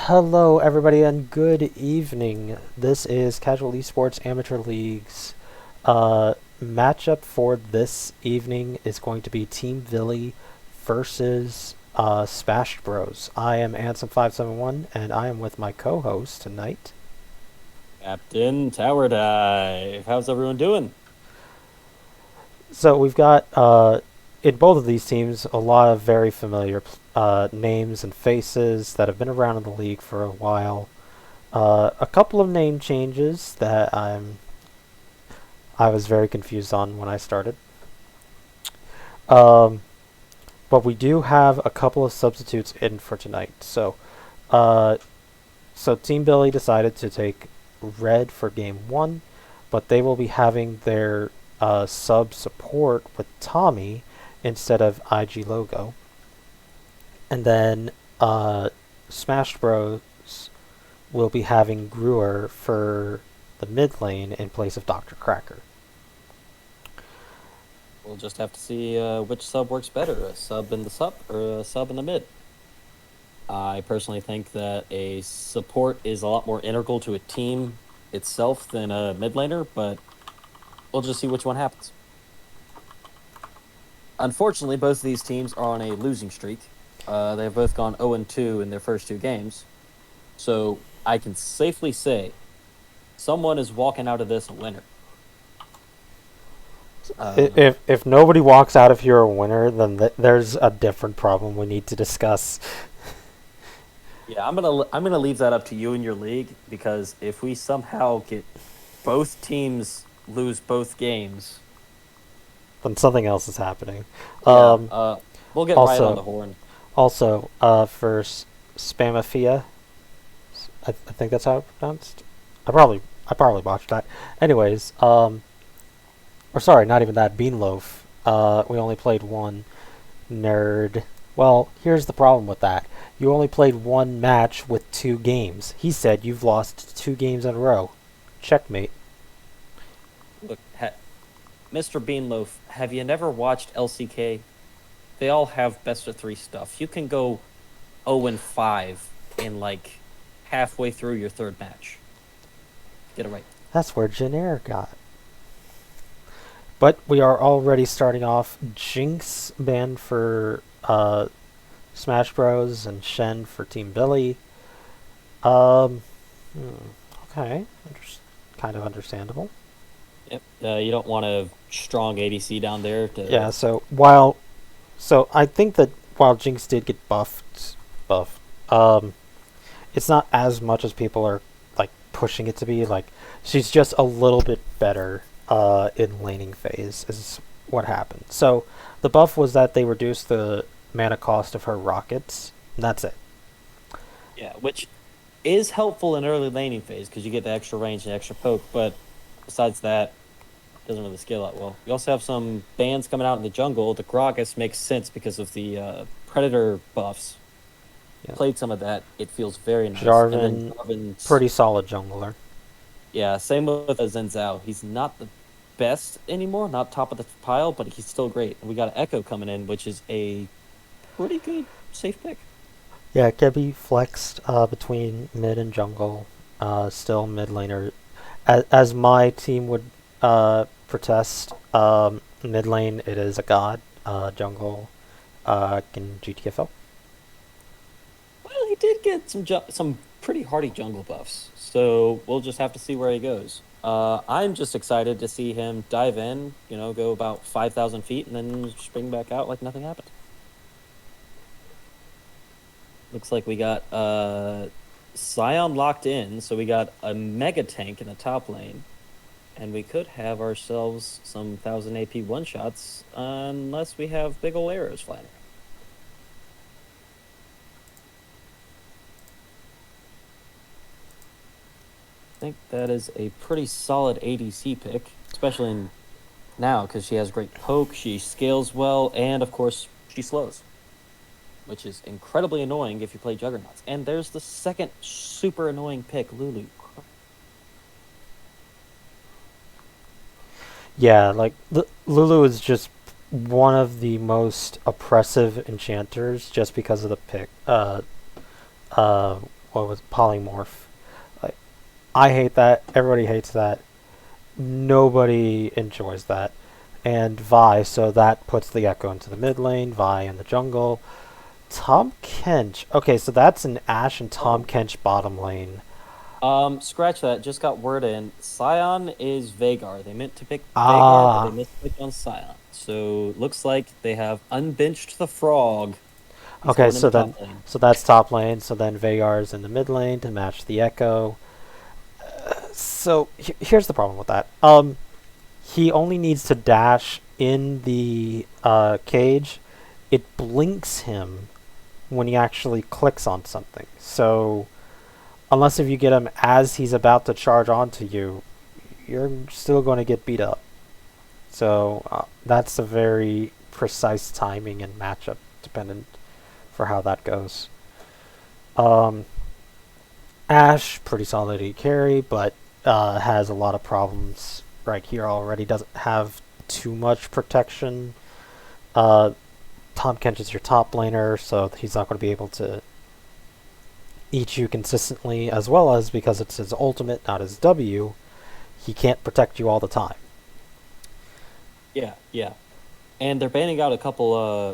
Hello, everybody, and good evening. This is Casual Esports Amateur League's matchup for this evening is going to be Team Villy versus Smash Bros. I am Ansem571, and I am with my co-host tonight. Captain Tower Dive. How's everyone doing? So we've got in both of these teams a lot of very familiar names and faces that have been around in the league for a while. A couple of name changes that I was very confused on when I started. Um, but we do have a couple of substitutes in for tonight. Uh, so Team Billy decided to take red for game one, but they will be having their sub support with Tommy instead of IG Logo. And then Smash Bros will be having Brewer for the mid lane in place of Dr. Cracker. We'll just have to see which sub works better, a sub in the sub or a sub in the mid. I personally think that a support is a lot more integral to a team itself than a mid laner, but we'll just see which one happens. Unfortunately, both of these teams are on a losing streak. They've both gone 0-2 in their first two games. So I can safely say someone is walking out of this a winner. Uh, If nobody walks out of here a winner, then there's a different problem we need to discuss. Yeah, I'm gonna leave that up to you and your league because if we somehow get both teams lose both games, Then something else is happening. yeah, Um, we'll get right on also, the horn. for Spamafia, I think that's how it's pronounced. I probably botched that. Anyways, or sorry, not even that. Beanloaf. We only played one. Nerd. Well, here's the problem with that. You only played one match with 2 games. He said you've lost 2 games in a row. Checkmate. Look, Mr. Beanloaf, have you never watched LCK? They all have best of three stuff. You can go 0-5 in like halfway through your third match. Get it right. That's where Jenner got. But we are already starting off Jinx banned for Smash Bros. And Shen for Team Billy. Um, hmm, okay, kind of understandable. Yep. You don't want a strong ADC down there Yeah. to. So I think that while Jinx did get buffed, it's not as much as people are like pushing it to be. Like she's just a little bit better in laning phase is what happened. So the buff was that they reduced the mana cost of her rockets. And that's it. Yeah, which is helpful in early laning phase because you get the extra range and extra poke. But besides that, it doesn't really scale out well. You also have some bans coming out in the jungle. The Gragas makes sense because of the Predator buffs. Yeah. Played some of that. It feels very nice. And then Jarvan, Jarvan's, pretty solid jungler. yeah, same with Zen Zhao. He's not the best anymore, not top of the pile, but he's still great. And we got Echo coming in, which is a pretty good safe pick. Yeah, it can be flexed between mid and jungle. Still mid laner, as my team would protest. Mid lane, it is a god. Jungle, can GTFO. Well, he did get some pretty hardy jungle buffs, so we'll just have to see where he goes. I'm just excited to see him dive in, go about 5,000 feet and then spring back out like nothing happened. Looks like we got Scion locked in, so we got a mega tank in the top lane, and we could have ourselves some 1,000 AP one shots unless we have big ol' arrows flying around. I think that is a pretty solid ADC pick, especially now because she has great poke, she scales well, and of course she slows, which is incredibly annoying if you play Juggernauts. And there's the second super annoying pick, Lulu. Yeah, like Lulu is just one of the most oppressive enchanters just because of the pick. Uh, what was polymorph. Like, I hate that. Everybody hates that. Nobody enjoys that. And Vi, so that puts the Echo into the mid lane, Vi in the jungle. Tom Kench. Okay, so that's an Ashe and Tom Oh. Kench bottom lane. Scratch that. Just got word in. Scion is Vagar. They meant to pick Vagar, but they Ah, mispicked on Scion. So looks like they have unbenched the frog. He's okay, going into top lane. so that's top lane. So then Vagar's in the mid lane to match the Echo. So here's the problem with that. He only needs to dash in the cage. It blinks him when he actually clicks on something. So unless if you get him as he's about to charge onto you, you're still going to get beat up. So that's a very precise timing and matchup dependent for how that goes. Um, Ashe, pretty solid AD carry, but has a lot of problems right here already. Doesn't have too much protection. Uh, Tom Kench is your top laner, so he's not going to be able to eat you consistently, as well as because it's his ultimate, not his W, he can't protect you all the time. Yeah, yeah. And they're banning out a couple,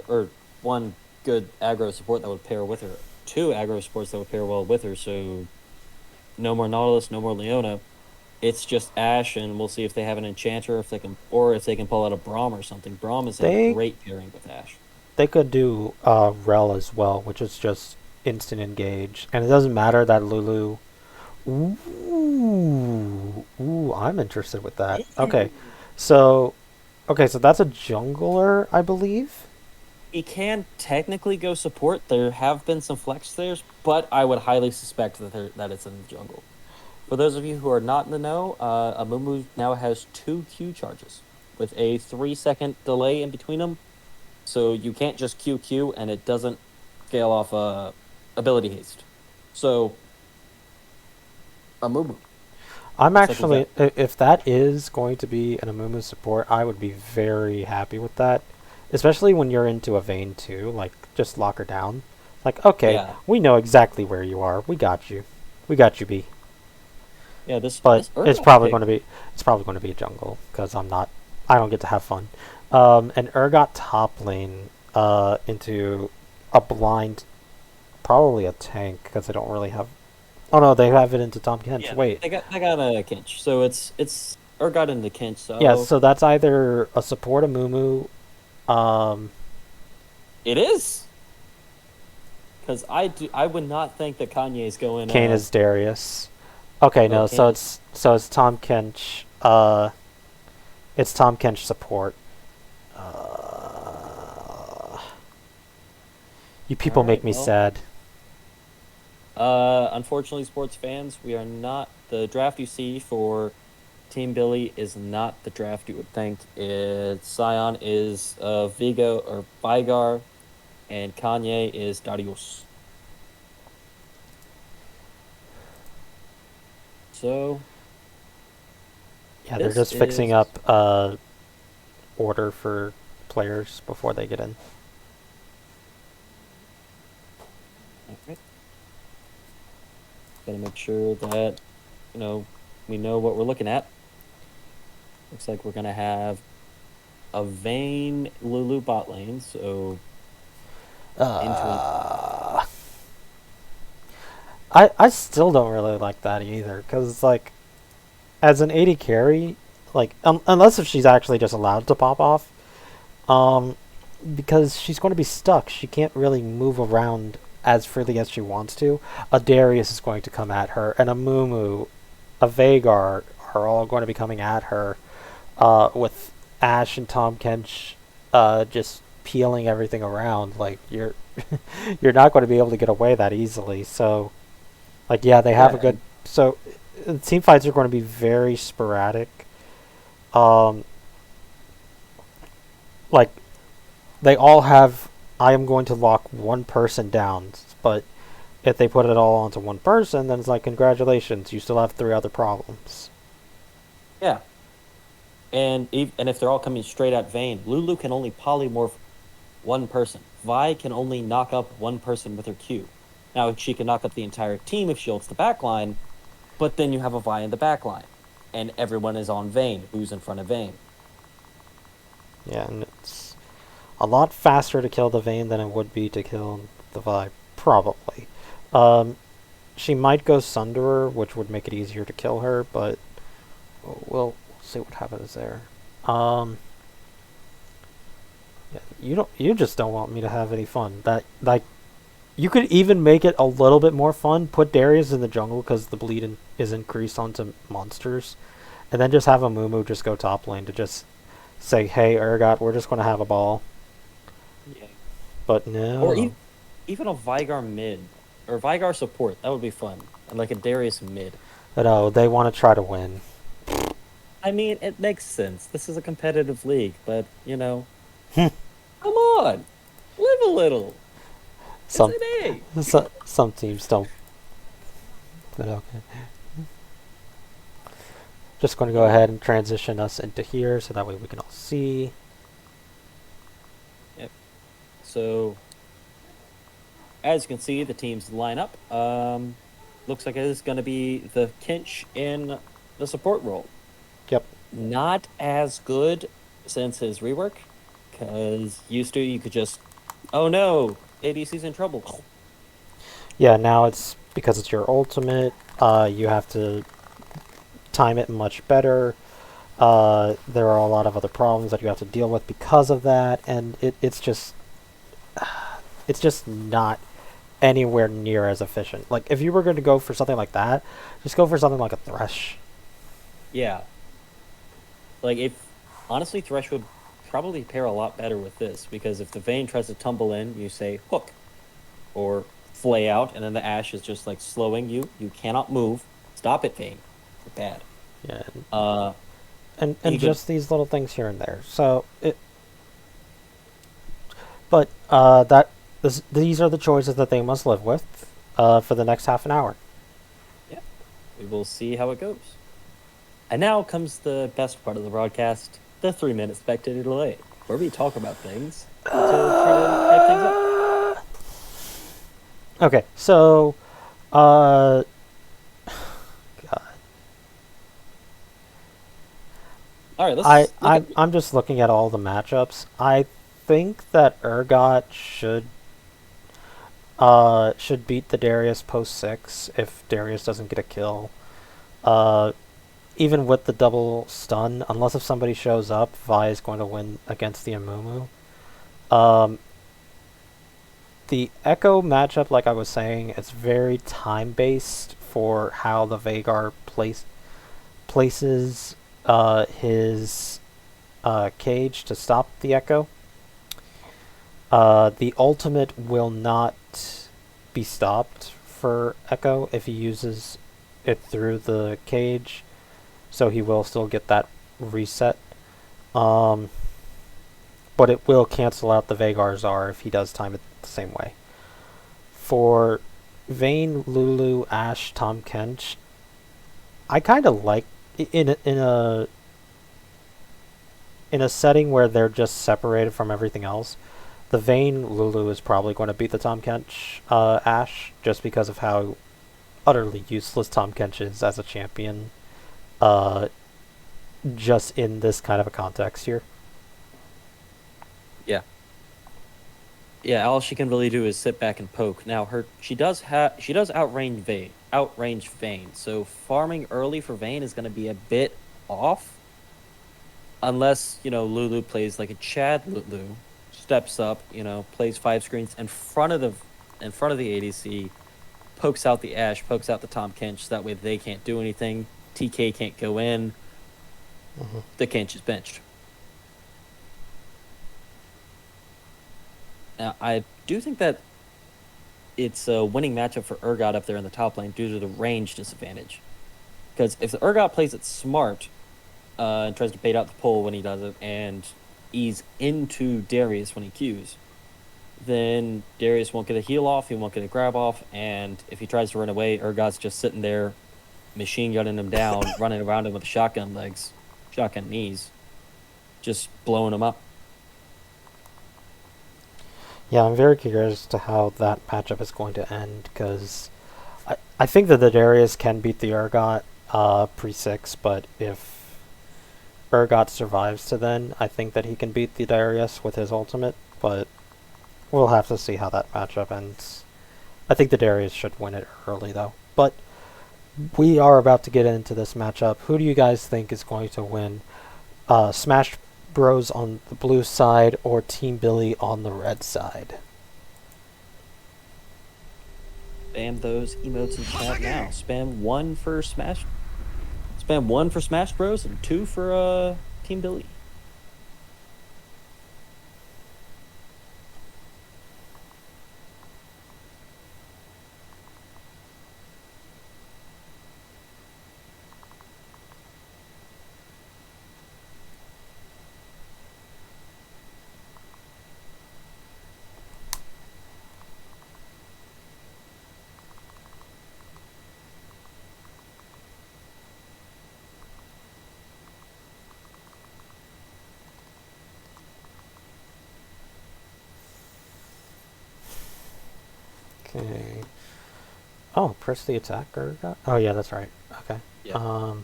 or one good aggro support that would pair with her. Two aggro supports that would pair well with her. So no more Nautilus, no more Leona. It's just Ashe, and we'll see if they have an enchanter, if they can, or if they can pull out a Braum or something. Braum is a They great pairing with Ashe. they could do Rel as well, which is just instant engage, and it doesn't matter that Lulu. Ooh, I'm interested with that. So so that's a jungler, I believe. He can technically go support. There have been some flex theirs, but I would highly suspect that it's in the jungle. For those of you who are not in the know, Amumu now has 2 Q charges with a 3-second delay in between them. So you can't just QQ and it doesn't scale off ability haste. So Amumu. I'm Looks like we actually, got if that is going to be an Amumu support, I would be very happy with that. Especially when you're into a Vayne too, like just lock her down. Like, okay, yeah. we know exactly where you are. We got you. We got you, B. Yeah, this But this pick. it's probably going to be a jungle because I don't get to have fun. And Urgot top lane into a blind, probably a tank because they don't really have. Oh no, they have it into Tom Kench. Yeah, Wait, they got a Kinch. So it's Urgot into Kinch, yeah, so so that's either a support Amumu. it is. Because I would not think that Kanye's going Kane is Darius. Okay, no, Kane is so it's Tom Kench. It's Tom Kench support. You people make alright, me well. sad. Unfortunately, sports fans, we are not the draft you see for Team Billy is not the draft you would think. It's Scion is Vigo or Vigar, and Kanye is Darius. So Yeah, they're this just fixing is up order for players before they get in. okay. Gotta make sure that we know what we're looking at. Looks like we're gonna have a Vayne Lulu bot lane, so into an Uh, I still don't really like that either because it's like as an 80 carry, like unless if she's actually just allowed to pop off, um, because she's going to be stuck. She can't really move around as freely as she wants to. A Darius is going to come at her, and a Mumu, a Vagar are all going to be coming at her, with Ashe and Tom Kench, just peeling everything around. Like you're not going to be able to get away that easily. So, like, yeah, they have a yeah, good. So, team fights are going to be very sporadic. Um, like they all have. I am going to lock one person down, but if they put it all onto one person, then it's like congratulations, you still have 3 other problems. yeah. And if they're all coming straight at Vayne, Lulu can only polymorph one person. Vi can only knock up one person with her Q. Now she can knock up the entire team if she ults the backline, but then you have a Vi in the backline, and everyone is on Vayne, who's in front of Vayne. Yeah, and it's a lot faster to kill the Vayne than it would be to kill the Vi, probably. Um, she might go Sunderer, which would make it easier to kill her, but we'll see what happens there. Um, yeah, you just don't want me to have any fun. That like you could even make it a little bit more fun. Put Darius in the jungle because the bleed is increased onto monsters, and then just have a Mumu just go top lane to just say, "Hey, Urgot, we're just going to have a ball." Yeah. But Or no. even a Vigar mid or Vigar support. That would be fun. And like a Darius mid. No, they want to try to win. I mean, it makes sense. This is a competitive league, but come on, live a little. It's some, an A. some teams don't. But okay. Just going to go ahead and transition us into here so that way we can all see. Yep. So, as you can see, the teams line up. Looks like it is going to be the Kinch in the support role. Yep. Not as good since his rework, because used to you could just, oh no, ADC's in trouble. Yeah, now it's because it's your ultimate. You have to time it much better. There are a lot of other problems that you have to deal with because of that, and it's just not anywhere near as efficient. Like if you were going to go for something like that, just go for something like a Thresh. Yeah, like if honestly, Thresh would probably pair a lot better with this because if the Vayne tries to tumble in, you say hook or flay out, and then the Ashe is just like slowing you. You cannot move. Stop it, Vayne. You're bad. Yeah, Uh, and he could. just these little things here and there. So it, but these are the choices that they must live with for the next half an hour. Yeah, we will see how it goes. And now comes the best part of the broadcast, the 3-minute spectator delay, where we talk about things to try to hype things up. Okay, so God, All right, let's look at. I'm just looking at all the matchups. I think that Urgot should beat the Darius post 6 if Darius doesn't get a kill. Uh, Even with the double stun, unless if somebody shows up, Vi is going to win against the Amumu. Um, the Echo matchup, like I was saying, it's very time based for how the Vagar places his cage to stop the Echo. The ultimate will not be stopped for Echo if he uses it through the cage, so he will still get that reset. Um, but it will cancel out the Vagar Zar if he does time it the same way. For Vayne, Lulu, Ashe, Tom Kench, I kind of like in a setting where they're just separated from everything else. The Vayne Lulu is probably going to beat the Tom Kench Ashe just because of how utterly useless Tom Kench is as a champion. Uh, just in this kind of a context here. Yeah, yeah. All she can really do is sit back and poke. Now she does outrange Vayne. So farming early for Vayne is going to be a bit off, unless Lulu plays like a Chad Lulu, steps up, plays 5 screens in front of the ADC, pokes out the Ashe, pokes out the Tom Kench. So that way they can't do anything. TK can't go in. Mm-hmm. The Kench is benched. Now, I do think that it's a winning matchup for Urgot up there in the top lane due to the range disadvantage. Because if the Urgot plays it smart and tries to bait out the pull when he does it and ease into Darius when he Qs, then Darius won't get a heal off, he won't get a grab off, and if he tries to run away, Urgot's just sitting there machine gunning him down, running around him with shotgun legs, shotgun knees, just blowing him up. Yeah, I'm very curious to how that matchup is going to end because I think that the Darius can beat the Urgot pre-6, but if Urgot survives to then, I think that he can beat the Darius with his ultimate, but we'll have to see how that matchup ends. I think the Darius should win it early, though. But we are about to get into this matchup. Who do you guys think is going to win? Smash Bros on the blue side or Team Billy on the red side? Spam those emotes in chat now. Spam one for Smash Bros and two for Team Billy. Okay. Oh, press the attack Urgot? Oh, yeah, that's right. Okay. Yeah.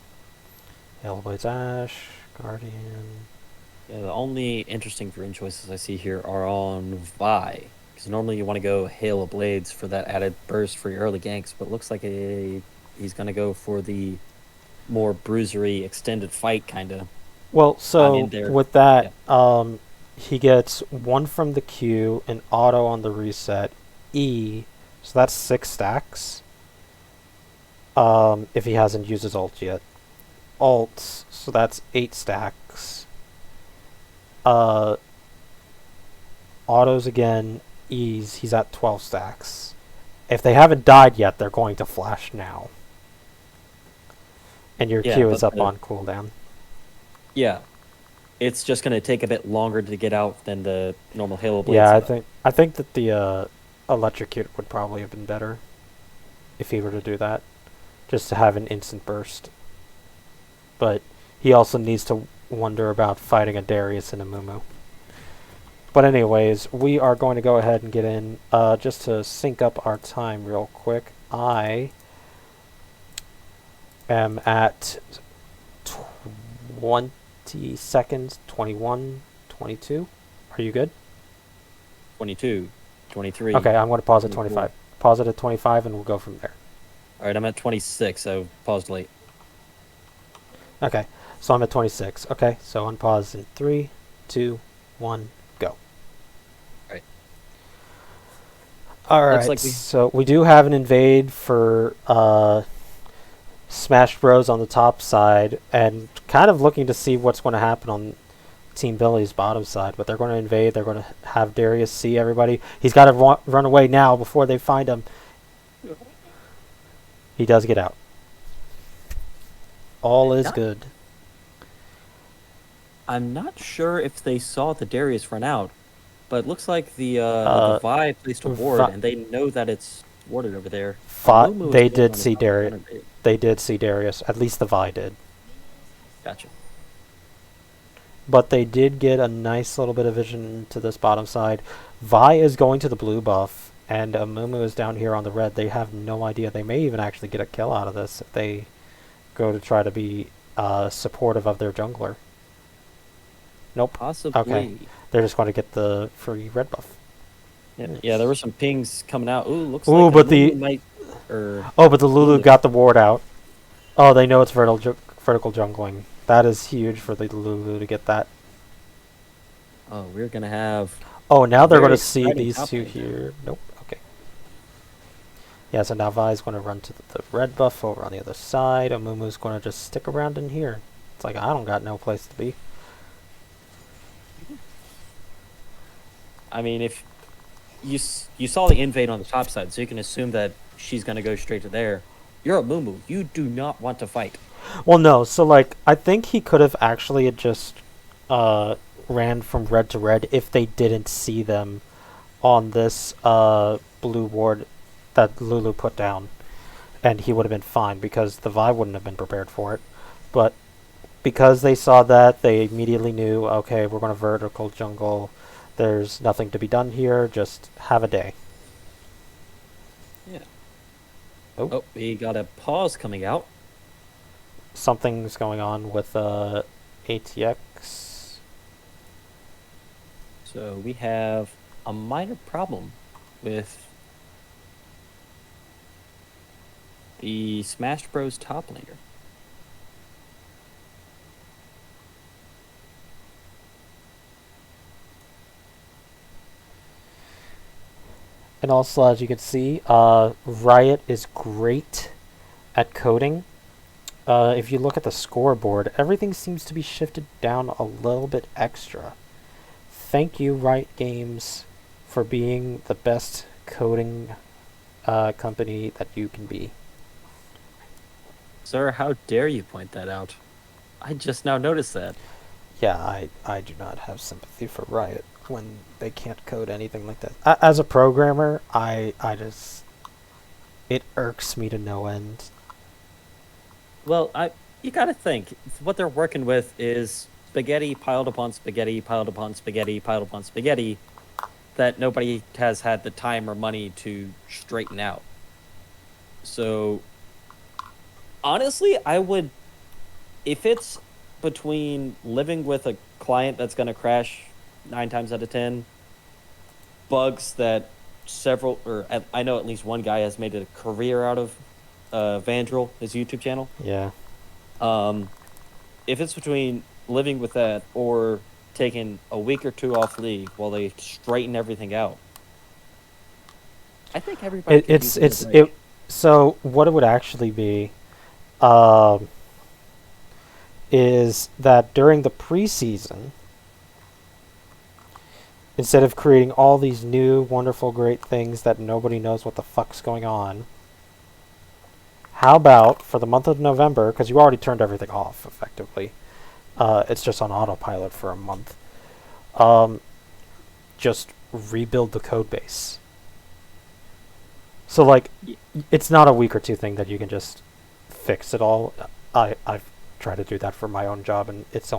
Hellblade's Ash, Guardian. Yeah, the only interesting green choices I see here are on Vi. Because normally you want to go Hail of Blades for that added burst for your early ganks, but it looks like he's going to go for the more bruisery extended fight kind of. Well, I so mean, they're with that, he gets 1 from the Q, an auto on the reset, E, so that's 6 stacks. If he hasn't used his ult yet. Alt, so that's 8 stacks. Autos again, E's, he's at 12 stacks. If they haven't died yet, they're going to flash now. And your Q is up on cooldown. Yeah. It's just going to take a bit longer to get out than the normal Halo Blade. Yeah, I think that the electrocute would probably have been better if he were to do that, just to have an instant burst. But he also needs to wonder about fighting a Darius and a Mumu. But anyways, we are going to go ahead and get in just to sync up our time real quick. I am at 20 seconds, 21, 22. Are you good? 22, 23. Okay, I'm going to pause at 24. 25. Pause it at 25 and we'll go from there. All right, I'm at 26, so paused late. Okay, so I'm at 26. Okay, so unpause in 3, 2, 1, go. Right. Alright, like so we do have an invade for Smash Bros on the top side, and kind of looking to see what's going to happen on Team Billy's bottom side. But they're going to invade, they're going to have Darius see everybody. He's got to run away now before they find him. He does get out. All is good. I'm not sure if they saw the Darius run out, but it looks like the Vi placed a ward, and they know that it's warded over there. They did see Darius. They did see Darius. At least the Vi did. Gotcha. But they did get a nice little bit of vision to this bottom side. Vi is going to the blue buff, and Mumu is down here on the red. They have no idea. They may even actually get a kill out of this if they go to try to be supportive of their jungler. Nope. Possibly. Okay. They're just going to get the free red buff. Yeah, there were some pings coming out. Ooh, looks like but the but the Lulu got the ward out. Oh, they know it's vertical jungling. That is huge for the Lulu to get that. Oh, we're gonna have. Oh, now they're going to see these two here. Nope. Okay. Yeah, so now Vi's going to run to the red buff over on the other side. Amumu's going to just stick around in here. It's like, I don't got no place to be. I mean, if you saw the invade on the top side, so you can assume that she's going to go straight to there. You're a Mumu. You do not want to fight. Well, no. So, like, I think he could have actually just ran from red to red if they didn't see them on this blue ward that Lulu put down. And he would have been fine because the Vi wouldn't have been prepared for it. But because they saw that, they immediately knew, okay, we're going to vertical jungle There's nothing to be done here. Just have a day. Yeah. Oh, Oh, we got a pause coming out. something's going on with ATX. So we have a minor problem with the Smash Bros. Top laner. And also, as you can see, Riot is great at coding. If you look at the scoreboard, everything seems to be shifted down a little bit extra. Thank you, Riot Games, for being the best coding company that you can be. Sir, how dare you point that out? I just now noticed that. Yeah, I do not have sympathy for Riot when they can't code anything like that. As a programmer, I just... It irks me to no end. Well, you got to think what they're working with is spaghetti piled upon spaghetti piled upon spaghetti piled upon spaghetti that nobody has had the time or money to straighten out. So honestly, I would, if it's between living with a client that's going to crash 9 times out of 10, bugs that I know at least one guy has made a career out of, Vandrel, his YouTube channel. Yeah. If it's between living with that or taking a week or two off leave while they straighten everything out, I think everybody could use a good break. So what it would actually be, is that during the preseason, instead of creating all these new, wonderful, great things that nobody knows what the fuck's going on, how about for the month of November, because you already turned everything off, effectively, it's just on autopilot for a month, just rebuild the code base. So, like, it's not a week or two thing that you can just fix it all. I've tried to do that for my own job, and it's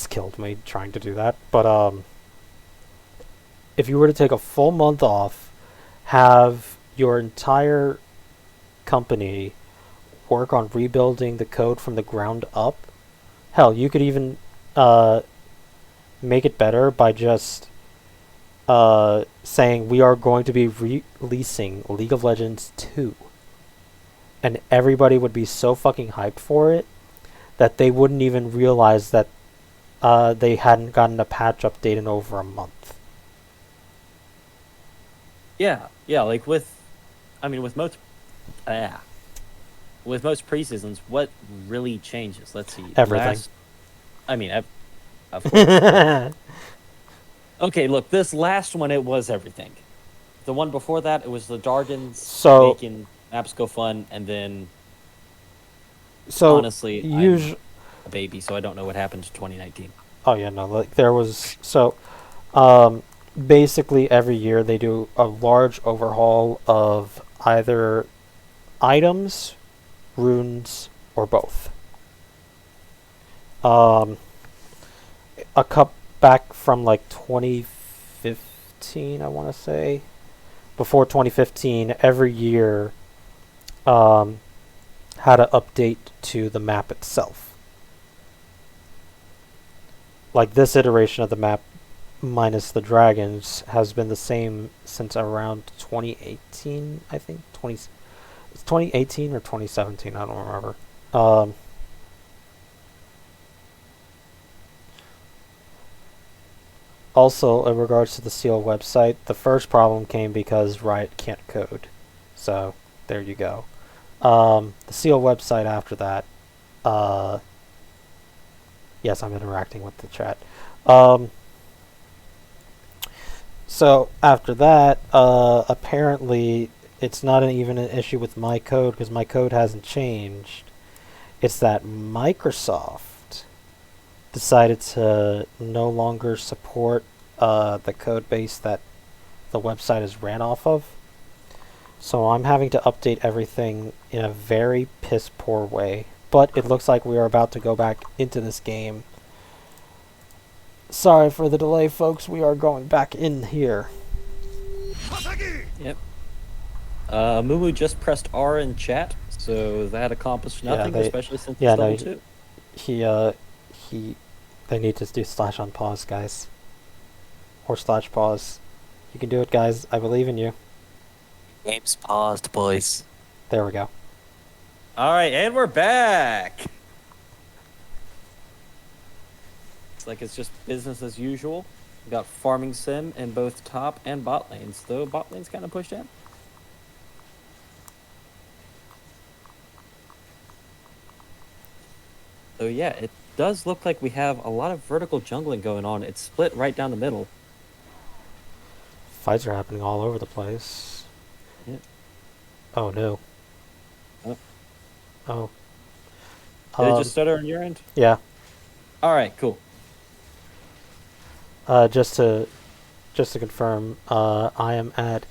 killed me trying to do that. But, if you were to take a full month off, have your entire company work on rebuilding the code from the ground up, hell, you could even make it better by just saying we are going to be releasing League of Legends 2. And everybody would be so fucking hyped for it that they wouldn't even realize that they hadn't gotten a patch update in over a month. Yeah, like with most preseasons, what really changes? Let's see. Everything. Of course. Okay, look, this last one, it was everything. The one before that, it was the Dargans making maps go fun, and then honestly, I'm a baby, so I don't know what happened to 2019. Oh yeah, no, like there was basically every year they do a large overhaul of either items, runes, or both. A cup back from like 2015, I want to say. Before 2015, every year had an update to the map itself. Like this iteration of the map, minus the dragons, has been the same since around 2018, I think. It's 2018 or 2017, I don't remember. Also, in regards to the Seal website, the first problem came because Riot can't code. So, there you go. The Seal website after that, yes, I'm interacting with the chat. So, after that, apparently, it's not even an issue with my code, because my code hasn't changed. It's that Microsoft decided to no longer support the code base that the website is ran off of. So I'm having to update everything in a very piss poor way. But it looks like we are about to go back into this game Sorry for the delay, folks. We are going back in here. Yep. Mumu just pressed R in chat, so that accomplished Yeah, nothing, they. especially since Yeah, it's no. level 2. He. They need to do slash on pause, guys. Or slash pause. You can do it, guys. I believe in you. Game's paused, boys. There we go. All right, and we're back. It's like it's just business as usual. We got farming sim in both top and bot lanes, though bot lane's kind of pushed in. So yeah, it does look like we have a lot of vertical jungling going on. It's split right down the middle. Fights are happening all over the place. Yeah. Oh no. Oh. Oh. Did it just stutter on your end? Yeah. All right, cool. Just to confirm, I am at.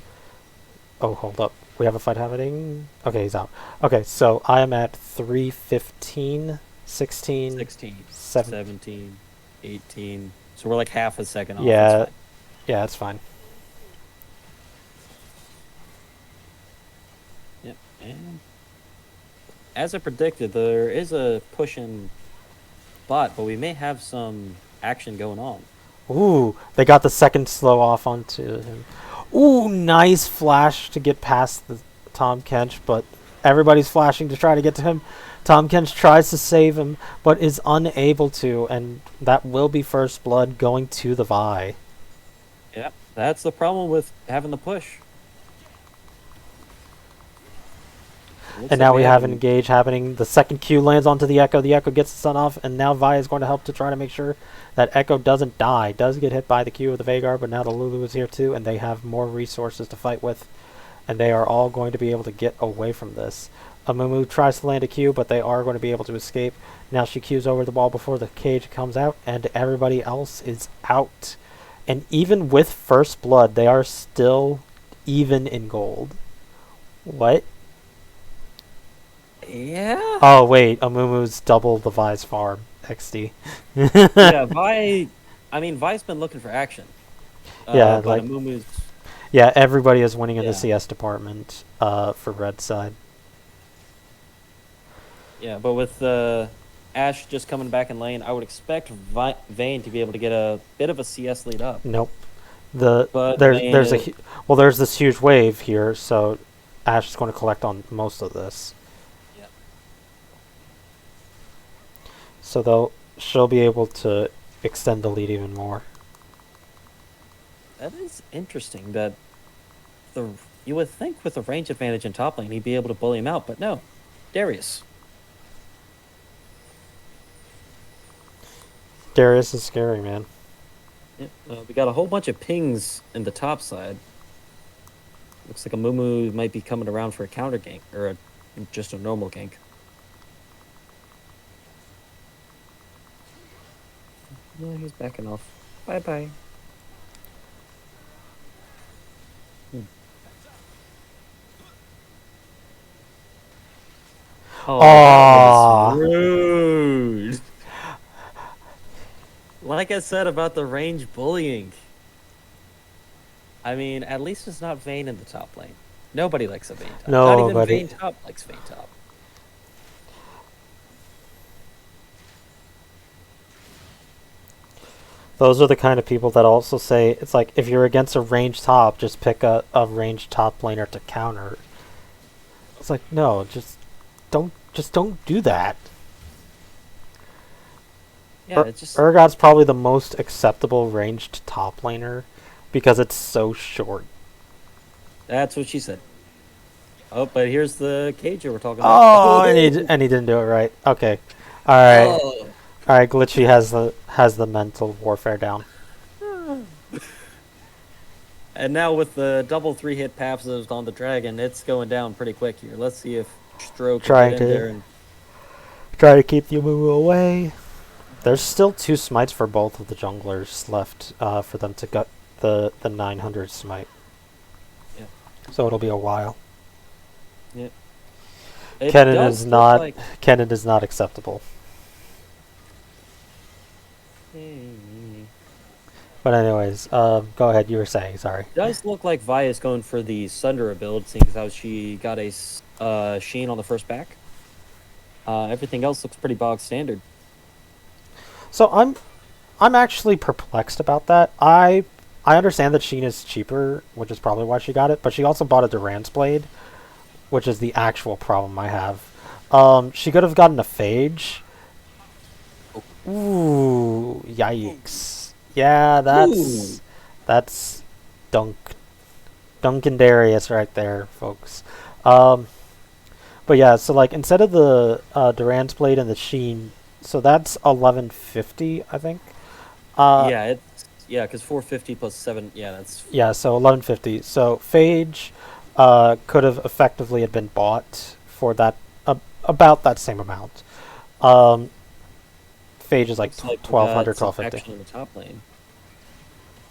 Oh, hold up. We have a fight happening. Okay, he's out. Okay, so I am at 3:15, 16, 16, 7. 17, 18. So we're like half a second off. Yeah. That's fine. Yeah, it's fine. Yep. And as I predicted, there is a push in bot, but we may have some action going on. Ooh, they got the second slow off onto him. Ooh, nice flash to get past the Tom Kench, but everybody's flashing to try to get to him. Tom Kench tries to save him, but is unable to, and that will be first blood going to the Vi. Yep. That's the problem with having the push. And now we have an engage happening. The second Q lands onto the Echo. The Echo gets the stun off, and now Vi is going to help to try to make sure that Echo doesn't die. Does get hit by the Q of the Veigar, but now the Lulu is here too, and they have more resources to fight with. And they are all going to be able to get away from this. Amumu tries to land a Q, but they are going to be able to escape. Now she Qs over the wall before the cage comes out, and everybody else is out. And even with first blood, they are still even in gold. What? Yeah. Oh wait, Amumu's double the Vi's farm. XD. Yeah, Vi. I mean, Vi's been looking for action. Yeah, but like Amumu's. yeah, everybody is winning in the Yeah. CS department. For red side. Yeah, but with Ashe just coming back in lane, I would expect Vayne to be able to get a bit of a CS lead up. Nope. But There's Vayne there's this huge wave here, so Ash is going to collect on most of this. Yeah. So she'll be able to extend the lead even more. That is interesting. That you would think with a range advantage in top lane, he'd be able to bully him out, but no, Darius. Darius is scary, man. Yeah, we got a whole bunch of pings in the top side. Looks like a Mumu might be coming around for a counter gank, or just a normal gank. No, he's backing off. Bye-bye. Oh, that was rude. Like I said about the range bullying. I mean, at least it's not Vayne in the top lane. Nobody likes a Vayne top. Not even Nobody. Vayne top likes Vayne top. Those are the kind of people that also say it's like if you're against a ranged top, just pick a ranged top laner to counter. It's like no, just don't do that. Yeah, it's just Urgot's probably the most acceptable ranged top laner because it's so short. that's what she said. Oh, but here's the cage we're talking Oh, about. and he didn't do it right. Okay, all right, Oh. all right. Glitchy has the mental warfare down. And now with the double 3-hit passives on the dragon, it's going down pretty quick here. Let's see if Stroke can get in there and try to keep the Amumu away. There's still 2 smites for both of the junglers left for them to get the 900 smite. Yeah. So it'll be a while. Yeah. Kennen is not acceptable. But anyways, go ahead. You were saying, sorry. It does look like Vi is going for the Sundera build, seeing as how she got a Sheen on the first back. Everything else looks pretty bog standard. So I'm actually perplexed about that. I understand that Sheen is cheaper, which is probably why she got it, but she also bought a Durant's blade, which is the actual problem I have. She could have gotten a Phage. Ooh, yikes. Yeah, Ooh. that's Dunk Duncan Darius right there, folks. Um, but yeah, so like instead of the Durant's blade and the Sheen, so that's 1150, I think. Uh, Yeah, because 450 plus 7. Yeah, that's yeah, so 1150. So Phage could have effectively had been bought for that about that same amount. Um, Phage is like looks like we 1200, got some 1250. action in the top lane.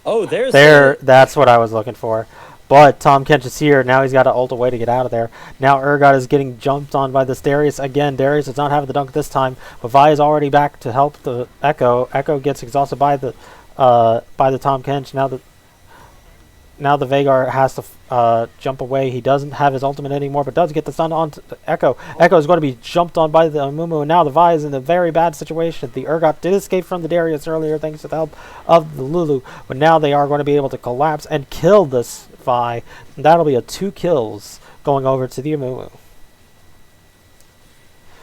Oh, there's There, the. that's what I was looking for. But Tom Kench is here. Now he's got to ult away to get out of there. Now Urgot is getting jumped on by this Darius. Again, Darius does not have the dunk this time. But Vi is already back to help the Echo. Echo gets exhausted by the Tom Kench. Now the Vagar has to jump away. He doesn't have his ultimate anymore, but does get the stun on the Echo. Echo is going to be jumped on by the Amumu, and now the Vi is in a very bad situation. The Urgot did escape from the Darius earlier thanks to the help of the Lulu, but now they are going to be able to collapse and kill this Vi. And that'll be a 2 kills going over to the Amumu.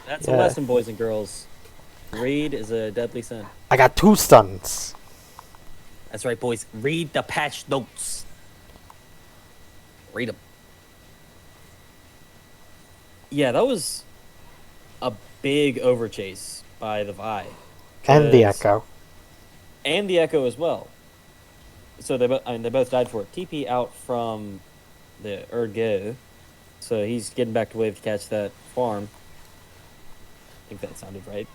That's a Yeah. lesson, boys and girls. Greed is a deadly sin. I got 2 stuns. That's right, boys. Read the patch notes. Read them. Yeah, that was a big overchase by the Vi. And the 'Cause- Echo. And the Echo as well. So they both died for it. TP out from the Urgo. So he's getting back to wave to catch that farm. I think that sounded right.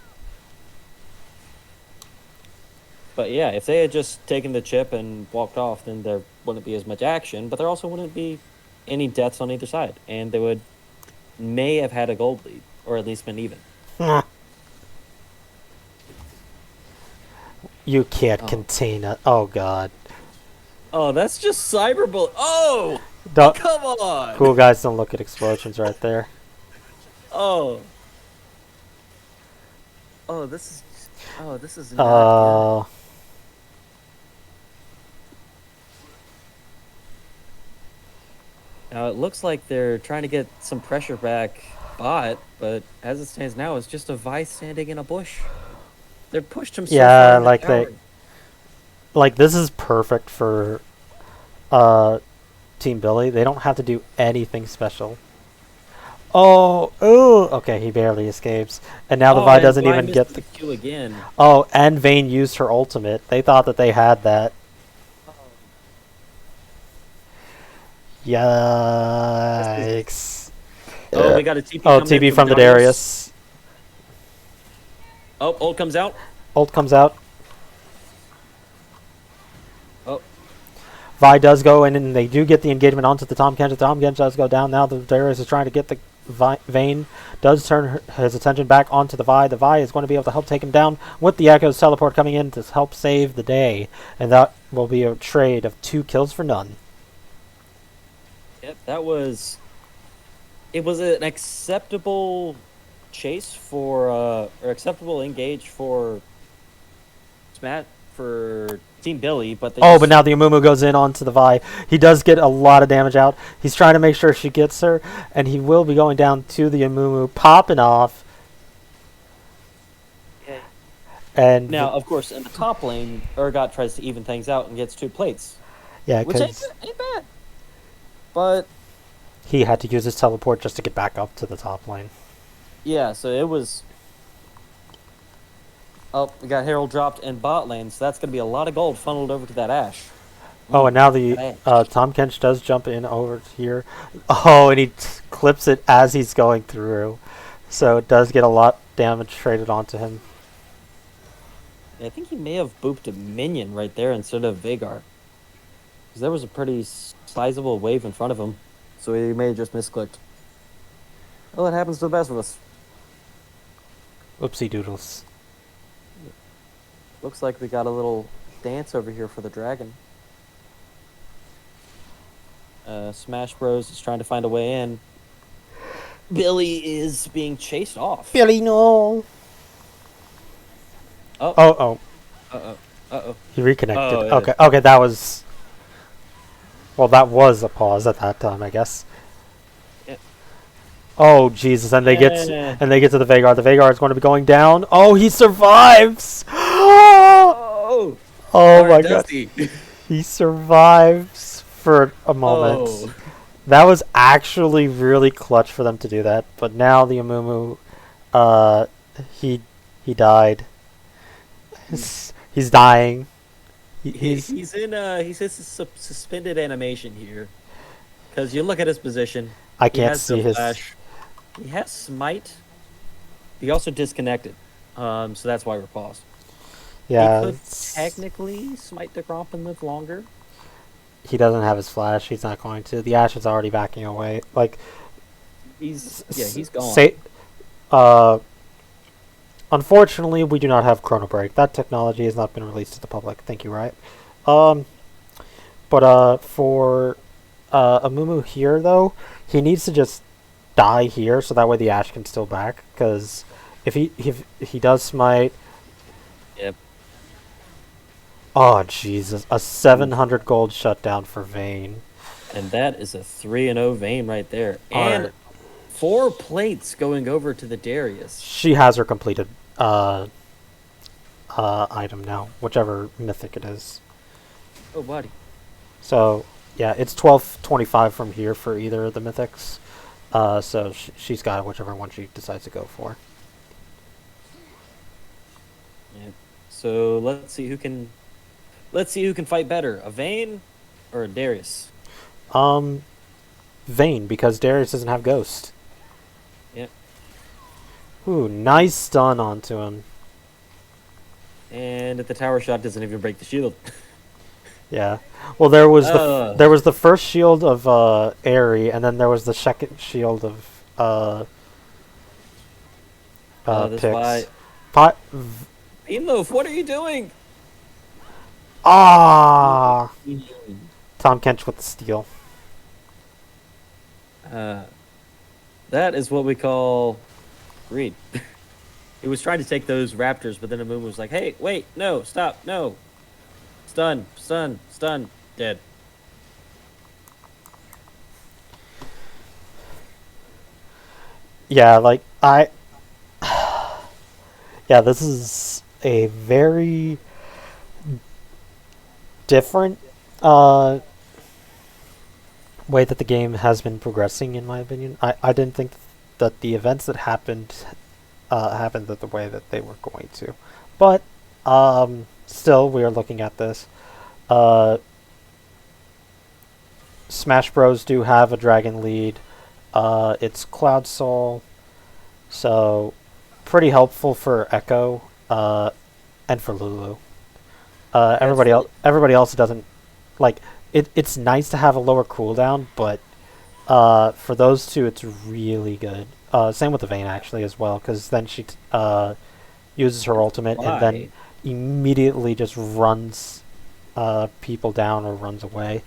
But yeah, if they had just taken the chip and walked off, then there wouldn't be as much action, but there also wouldn't be any deaths on either side. And they may have had a gold lead, or at least been even. You can't Oh. contain it. Oh god. Oh, that's just cyberbullying. Oh, Don't, come on. cool guys don't look at explosions right there. Oh. Oh, this is not good. Now it looks like they're trying to get some pressure back bot, but as it stands now, it's just a Vi standing in a bush. They're pushed him so Yeah, far in the like tower. like this is perfect for Team Billy. They don't have to do anything special. Oh, ooh, okay, he barely escapes. And now the Vi and doesn't Vi even missed get the the Q again. Oh, and Vayne used her ultimate. They thought that they had that. Yikes. Oh, we got a TP. Oh, coming in TB from the Darius. Oh, ult comes out. Ult comes out. Oh, Vi does go in, and they do get the engagement onto the Tom Kench. The Tom Kench does go down. Now the Darius is trying to get the Vayne. Does turn his attention back onto the Vi. The Vi is going to be able to help take him down with the Echo's teleport coming in to help save the day. And that will be a trade of 2 kills for none. yep. That was. It was an acceptable chase for, or acceptable engage for Smat for Team Billy, but they Oh, just, but now the Amumu goes in onto the Vi. He does get a lot of damage out. He's trying to make sure she gets her, and he will be going down to the Amumu, popping off. Okay. And Now, of course, in the top lane, Urgot tries to even things out and gets 2 plates, yeah, which because ain't bad. But he had to use his teleport just to get back up to the top lane. yeah, so it was. Oh, we got Herald dropped in bot lane, so that's going to be a lot of gold funneled over to that Ashe. Oh, and now the Tom Kench does jump in over here. Oh, and he clips it as he's going through. So it does get a lot damage traded onto him. I think he may have booped a minion right there instead of Vagar. Because there was a pretty sizable wave in front of him. So he may have just misclicked. Well, it happens to the best of us. Oopsie doodles. Looks like we got a little dance over here for the dragon. Smash Bros is trying to find a way in. Billy is being chased off. Billy, no. Oh. Oh. Uh-oh. Uh-oh. He reconnected. Oh, yeah. Okay. Okay, that was. Well, that was a pause at that time, I guess. Yeah. Oh Jesus! And they get Yeah. and they get to the Vagar. The Vagar is going to be going down. Oh, he survives! Oh. Oh Or my does god! he? He survives for a moment. Oh. That was actually really clutch for them to do that. But now the Amumu, he died. He's dying. He's in suspended animation here, because you look at his position. I He can't has see the his. flash. He has smite. He also disconnected. So that's why we're paused. Yeah, He could technically smite the Gromp and live longer. he doesn't have his flash. He's not going to. The Ash is already backing away. Like He's gone. Say, unfortunately, we do not have Chrono Break. That technology has not been released to the public. Thank you, Riot. But for Amumu here though, he needs to just die here so that way the Ash can still back. Because if he does smite. Yep. Oh Jesus! A 700 gold shutdown for Vayne. And that is a 3-0 Vayne right there. And Alright. 4 plates going over to the Darius. She has her completed item now, whichever mythic it is. Oh, buddy. So yeah, it's 1225 from here for either of the mythics. So she's got whichever one she decides to go for. Yeah. So let's see who can fight better, a Vayne or a Darius. Vayne, because Darius doesn't have Ghost. Yep. Ooh, nice stun onto him. And if the tower shot doesn't even break the shield. Yeah. Well, there was the first shield of Aerie, and then there was the second shield of Pix. Beanloaf, what are you doing? Ah! Tom Kench with the steal. That is what we call greed. He was trying to take those raptors, but then Amumu was like, hey, wait, no, stop, no. Stun, stun, stun, dead. Yeah, like, yeah, this is a very different way that the game has been progressing, in my opinion. I didn't think that the events that happened the way that they were going to. But still, we are looking at this. Smash Bros. Do have a dragon lead. It's Cloud Soul, so pretty helpful for Echo and for Lulu. Everybody else doesn't like it. It's nice to have a lower cooldown, but for those two, it's really good. Same with the Vayne actually as well, because then she uses her ultimate and then immediately just runs people down or runs away.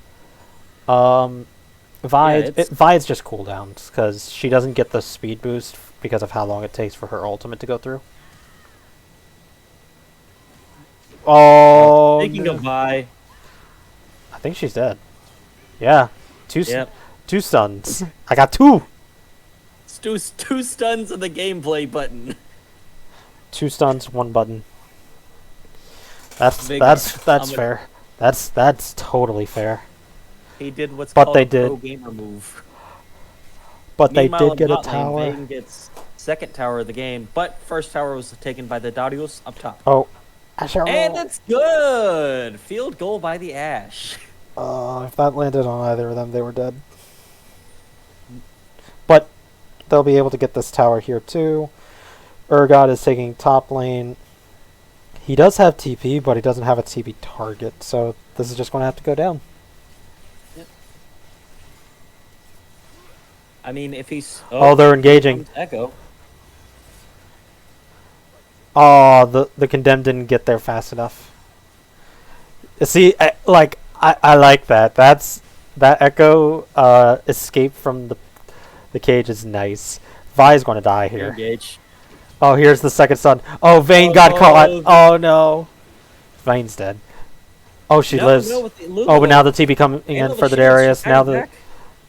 Vi's just cooldowns because she doesn't get the speed boost because of how long it takes for her ultimate to go through. Oh, Speaking of Vi, I think she's dead. Yeah, two stuns. I got 2. two stuns on the gameplay button. 2 stuns, 1 button. That's fair. That's totally fair. He did what's But called they a pro did. gamer move. But they Meanwhile, did get a in bot lane, tower. Vayne gets second tower of the game, but first tower was taken by the Darius up top. Oh, And it's good! Field goal by the Ash. if that landed on either of them, they were dead. But they'll be able to get this tower here too. Urgot is taking top lane. He does have TP, but he doesn't have a TP target, so this is just going to have to go down. Yep. I mean, if he's... Oh, they're engaging. Echo. Oh, the Condemned didn't get there fast enough. See, I like that. That Echo escape from the cage is nice. Vi's going to die Here, here. Gage. Oh, here's the second son. Oh, Vayne Oh got caught. no! Oh no, Vayne's dead. Oh, she No, lives. with the Oh, but now Lulu. the TP coming in Handle the for the shields. She's Darius. Now fighting the back.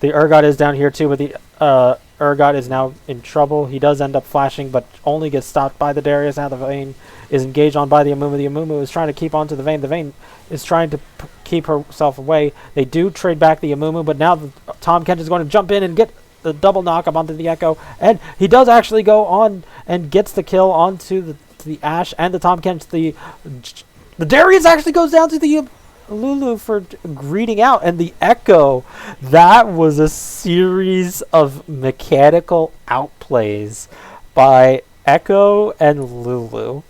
the Urgot is down here too, but the Urgot is now in trouble. He does end up flashing, but only gets stopped by the Darius. Now the Vayne is engaged on by the Amumu. The Amumu is trying to keep onto the Vayne. The Vayne is trying to keep herself away. They do trade back the Amumu, but now Tom Kent is going to jump in and get the double knock up onto the Echo, and he does actually go on and gets the kill onto the Ashe and the Tom Kent. The Darius actually goes down to the Lulu for greeting out, and the Echo. That was a series of mechanical outplays by Echo and Lulu.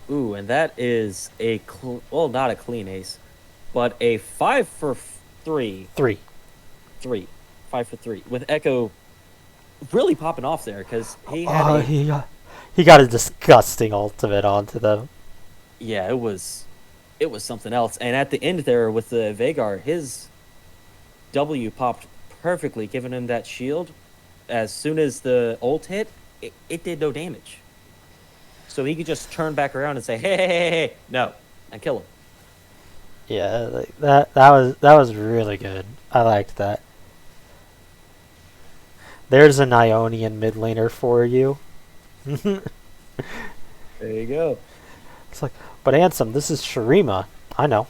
Ooh, and that is well, not a clean ace, but a 5 for 3. 3. 5 for 3 with Echo really popping off there because he had Oh, he got a disgusting ultimate onto them. yeah, it was something else. And at the end there with the Veigar, his W popped perfectly, giving him that shield. As soon as the ult hit, it did no damage. So he could just turn back around and say, hey, no, and kill him. Yeah, like that was really good. I liked that. There's an Ionian mid laner for you. There you go. It's like, but Ansem, this is Shurima. I know.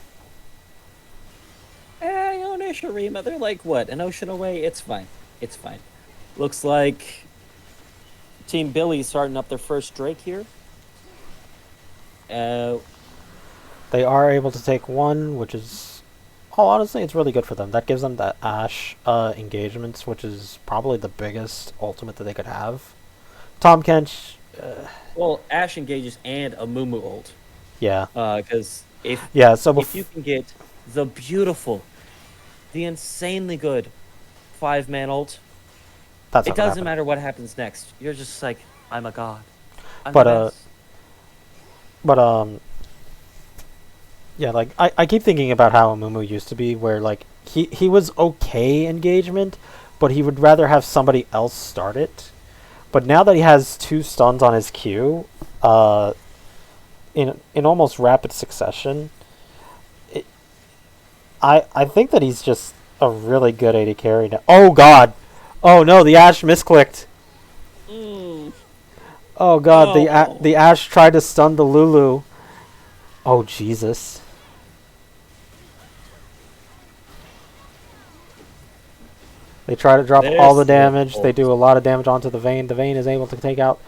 Iona, Shurima, they're like, what, an ocean away? It's fine. It's fine. Looks like Team Billy's starting up their first Drake here. They are able to take one, which is, oh, honestly, it's really good for them. That gives them that Ashe engagements, which is probably the biggest ultimate that they could have. Tom Kench, well, Ashe engages and a Mumu ult. yeah. Because if So if you can get the beautiful, the insanely good 5-man ult, that's it not gonna doesn't happen. matter what happens next. You're just like, I'm a god. I'm But, the best. But yeah, like I keep thinking about how Amumu used to be, where like he was okay engagement, but he would rather have somebody else start it. But now that he has 2 stuns on his Q, in almost rapid succession, I think that he's just a really good AD carry now. Oh god, oh no, the Ashe misclicked. Oh god, No. the Ashe tried to stun the Lulu. Oh Jesus. They try to drop all the There's the damage. They ult. do a lot of damage onto the Vayne. The Vayne is able to take out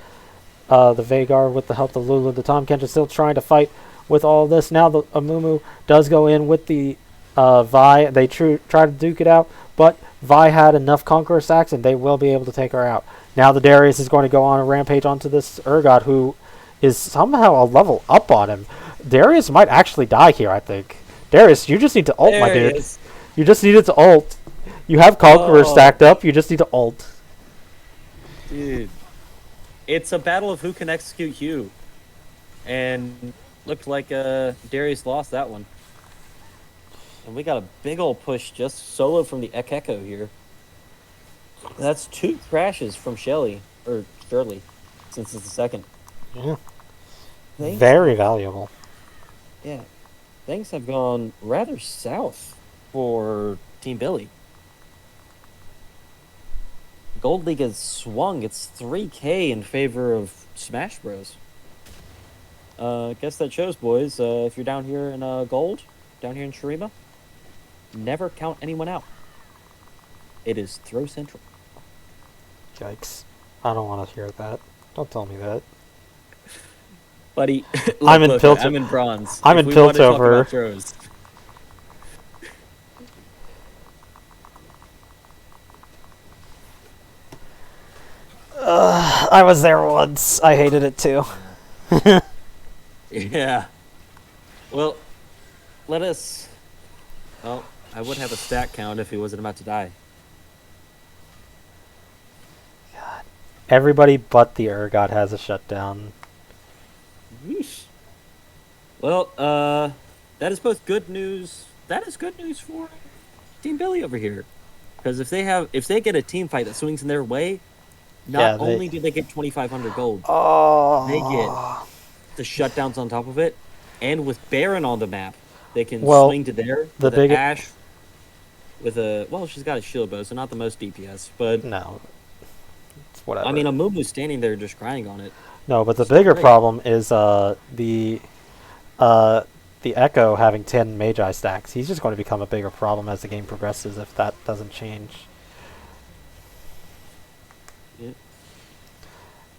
the Veigar with the help of Lulu. The Tahm Kench is still trying to fight with all this. Now the Amumu does go in with the Vi. They try to duke it out, but Vi had enough Conqueror stacks, and they will be able to take her out. Now the Darius is going to go on a rampage onto this Urgot, who is somehow a level up on him. Darius might actually die here, I think. Darius, you just need to ult, my There he dude. is. You just needed to ult. You have Conqueror Oh. stacked up. You just need to ult. Dude. It's a battle of who can execute Hugh. And looked like Darius lost that one. And we got a big old push just solo from the Echo here. That's 2 crashes from Shelly, or Shirley, since it's the second. Yeah. Things, Very valuable. yeah. Things have gone rather south for Team Billy. Gold League has swung. It's 3K in favor of Smash Bros. I guess that shows, boys. If you're down here in Gold, down here in Shurima, never count anyone out. It is throw central. Yikes. I don't want to hear that. Don't tell me that. Buddy, I'm in Piltover. I'm in bronze. I'm If in we wanna talk Piltover. about throws. I was there once. I hated it too. Yeah. Well, let us. Well, I would have a stat count if he wasn't about to die. Everybody but the Urgot has a shutdown. Yeesh. Well, that is both good news. That is good news for Team Billy over here, because if they get a team fight that swings in their way, not Yeah, they. only do they get 2,500 gold, they get Oh. the shutdowns on top of it, and with Baron on the map, they can Well, swing to there the with an big. Ashe with a she's got a shield bow, so not the most DPS, but No. It's whatever. I mean, Amumu's standing there just crying on it. No, but the Still bigger great. problem is uh the Echo having 10 Magi stacks. He's just going to become a bigger problem as the game progresses if that doesn't change. Yeah.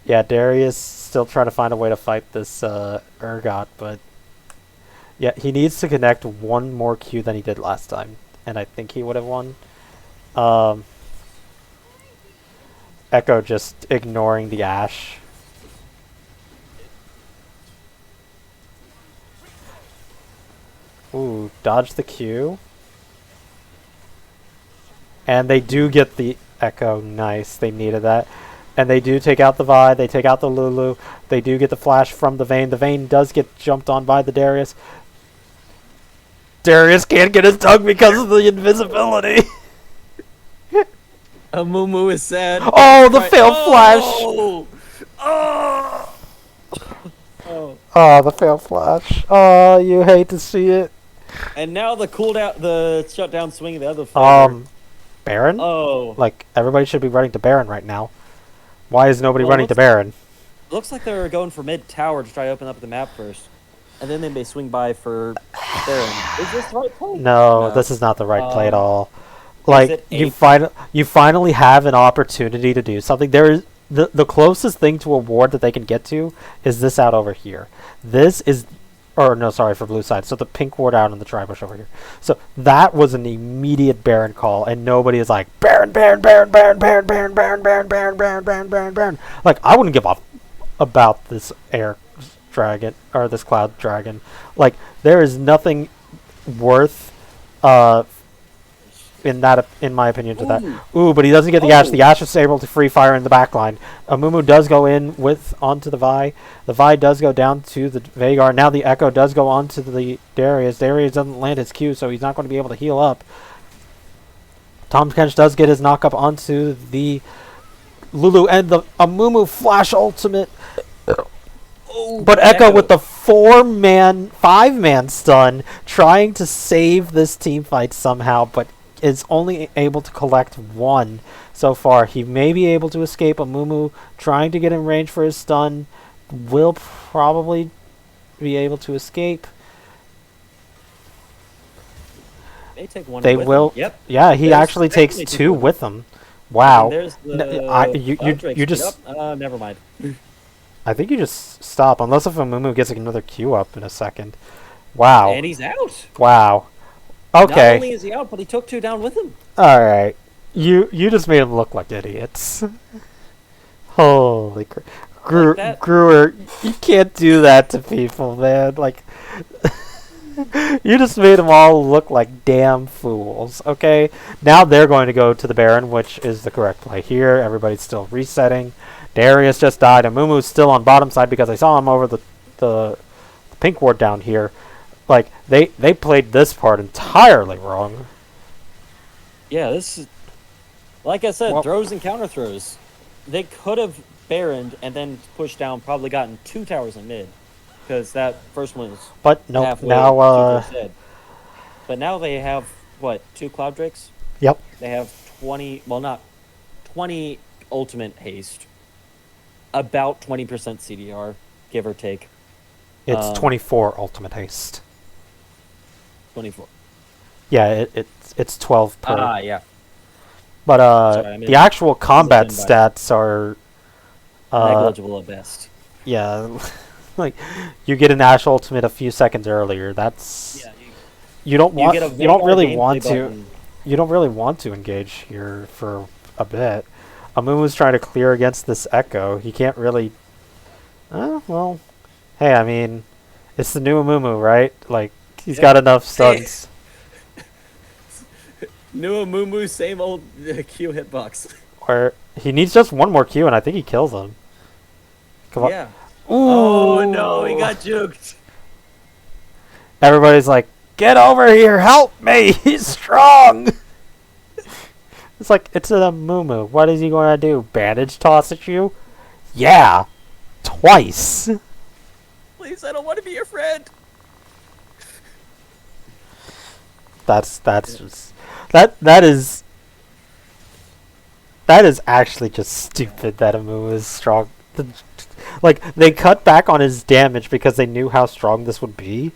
Yeah, Darius still trying to find a way to fight this Urgot, but yeah, he needs to connect one more Q than he did last time, and I think he would have won. Echo just ignoring the Ashe. Ooh, dodge the Q. And they do get the Echo. Nice, they needed that. And they do take out the Vi, they take out the Lulu. They do get the flash from the Vayne. The Vayne does get jumped on by the Darius. Darius can't get his dug because of the invisibility. Amumu is sad. Oh, the Right. failed flash! Oh! Oh! Oh. Oh, the failed flash. Oh, you hate to see it. And now the shutdown swing of the other flavor. Baron? Oh. Like, everybody should be running to Baron right now. Why is nobody Well, running to Baron? Looks like they're going for mid tower to try to open up the map first. And then they may swing by for Baron. Is this the right play? No, this is not the right play at all. it Like, a- you finally have an opportunity to do something. There is the closest thing to a ward that they can get to is this out over here. This is, or no, sorry, for blue side. So the pink ward out on the tri-bush over here. So that was an immediate Baron call, and nobody is like Baron, Baron, Baron, Baron, Baron, Baron, Baron, Baron, Baron, Baron, Baron, Baron, Baron. Like, I wouldn't give a about this air dragon or this cloud dragon. Like, there is nothing worth in my opinion to that. Ooh, but he doesn't get the Ashe. The Ashe is able to free fire in the back line. Amumu does go in onto the Vi. The Vi does go down to the Veigar. Now the Echo does go onto the Darius. Darius doesn't land his Q, so he's not going to be able to heal up. Tom Kench does get his knock up onto the Lulu, and the Amumu flash ultimate. But Echo with the 5-man stun, trying to save this team fight somehow, but is only able to collect one so far. He may be able to escape. Amumu trying to get in range for his stun. Will probably be able to escape. They take one. They with will. them. Yep. Yeah, he There's actually takes definitely two two. with him. Wow. And there's the You just. never mind. I think you just stop, unless if Amumu gets another Q up in a second. Wow. And he's out. Wow. Not Okay. only is he out, but he took two down with him. Alright. You just made them look like idiots. Holy crap. that? Brewer, you can't do that to people, man. Like, you just made them all look like damn fools, okay? Now they're going to go to the Baron, which is the correct play here. Everybody's still resetting. Darius just died. Amumu's still on bottom side because I saw him over the pink ward down here. Like, they played this part entirely wrong. Yeah, this is, like I said, Well- throws and counter throws. They could have Baroned and then pushed down, probably gotten two towers in mid, because that first one was But no, halfway now, to first dead. But now they have, what, 2 Cloud Drakes? yep. They have 20, well, not 20 ultimate haste, about 20% CDR, give or take. It's 24 ultimate haste. 24. Yeah, it's 12 per. Ah, yeah. But Sorry, I meant the actual combat by- stats are Negligible at best. yeah, like you get an Ashe ultimate a few seconds earlier. That's Yeah, you don't want get a you don't Veigar really gameplay want to button. you don't really want to engage here for a bit. Amumu's trying to clear against this Echo. He can't really. Well, hey, I mean, it's the new Amumu, right? Like he's got enough stuns. New Amumu, same old Q hitbox. Where he needs just one more Q, and I think he kills him. Come on. Yeah. Ooh. Oh no, he got juked. Everybody's like, "Get over here, help me! He's strong." It's like it's a Mumu. What is he going to do? Bandage toss at you? Yeah, twice. Please, I don't want to be your friend. That's just that is actually just stupid that Amu is strong. Like they cut back on his damage because they knew how strong this would be,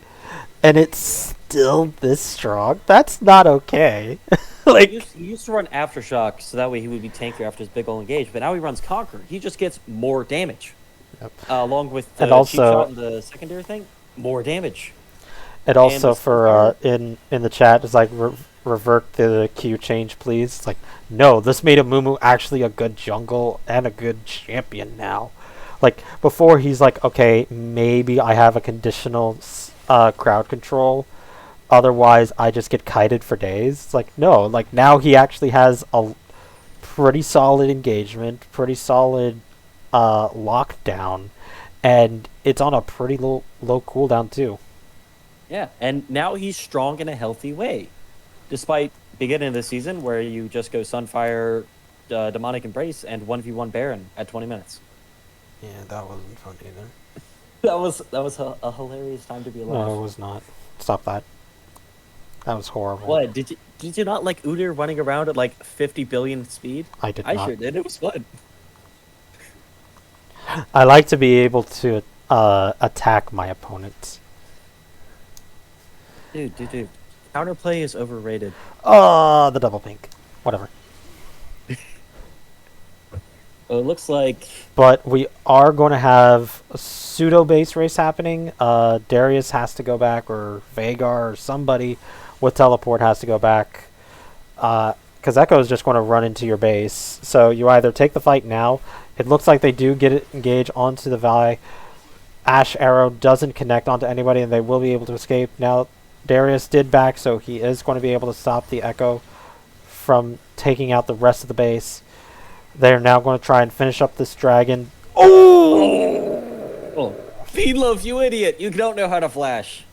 and it's still this strong. That's not okay. Like He used to run Aftershock, so that way he would be tankier after his big ol' engage. But now he runs Conquer. He just gets more damage. Yep. Along with the And cheap also- shot and the secondary thing, more damage. and also the for in the chat it's like revert the Q change please. It's like no, this made Amumu actually a good jungle and a good champion now. Like before he's like okay maybe I have a conditional crowd control. Otherwise, I just get kited for days. It's like, no, like now he actually has a pretty solid engagement, pretty solid lockdown, and it's on a pretty low cooldown too. Yeah, and now he's strong in a healthy way. Despite beginning of the season where you just go Sunfire, Demonic Embrace, and 1v1 Baron at 20 minutes. Yeah, that wasn't fun either. That was a hilarious time to be alive. No, it was not. Stop that. That was horrible. What did you not like Udyr running around at like 50 billion speed? I did I not. sure did. It was fun. I like to be able to attack my opponents. Dude. Counterplay is overrated. The double pink. Whatever. It looks like But we are going to have a pseudo base race happening. Darius has to go back, or Vagar, or somebody with teleport has to go back. Because Echo is just going to run into your base. So you either take the fight now. It looks like they do get it engaged onto the Vi. Ash Arrow doesn't connect onto anybody, and they will be able to escape. Now, Darius did back, so he is going to be able to stop the Echo from taking out the rest of the base. They're now going to try and finish up this dragon. oh, Feedloaf, you idiot! You don't know how to flash.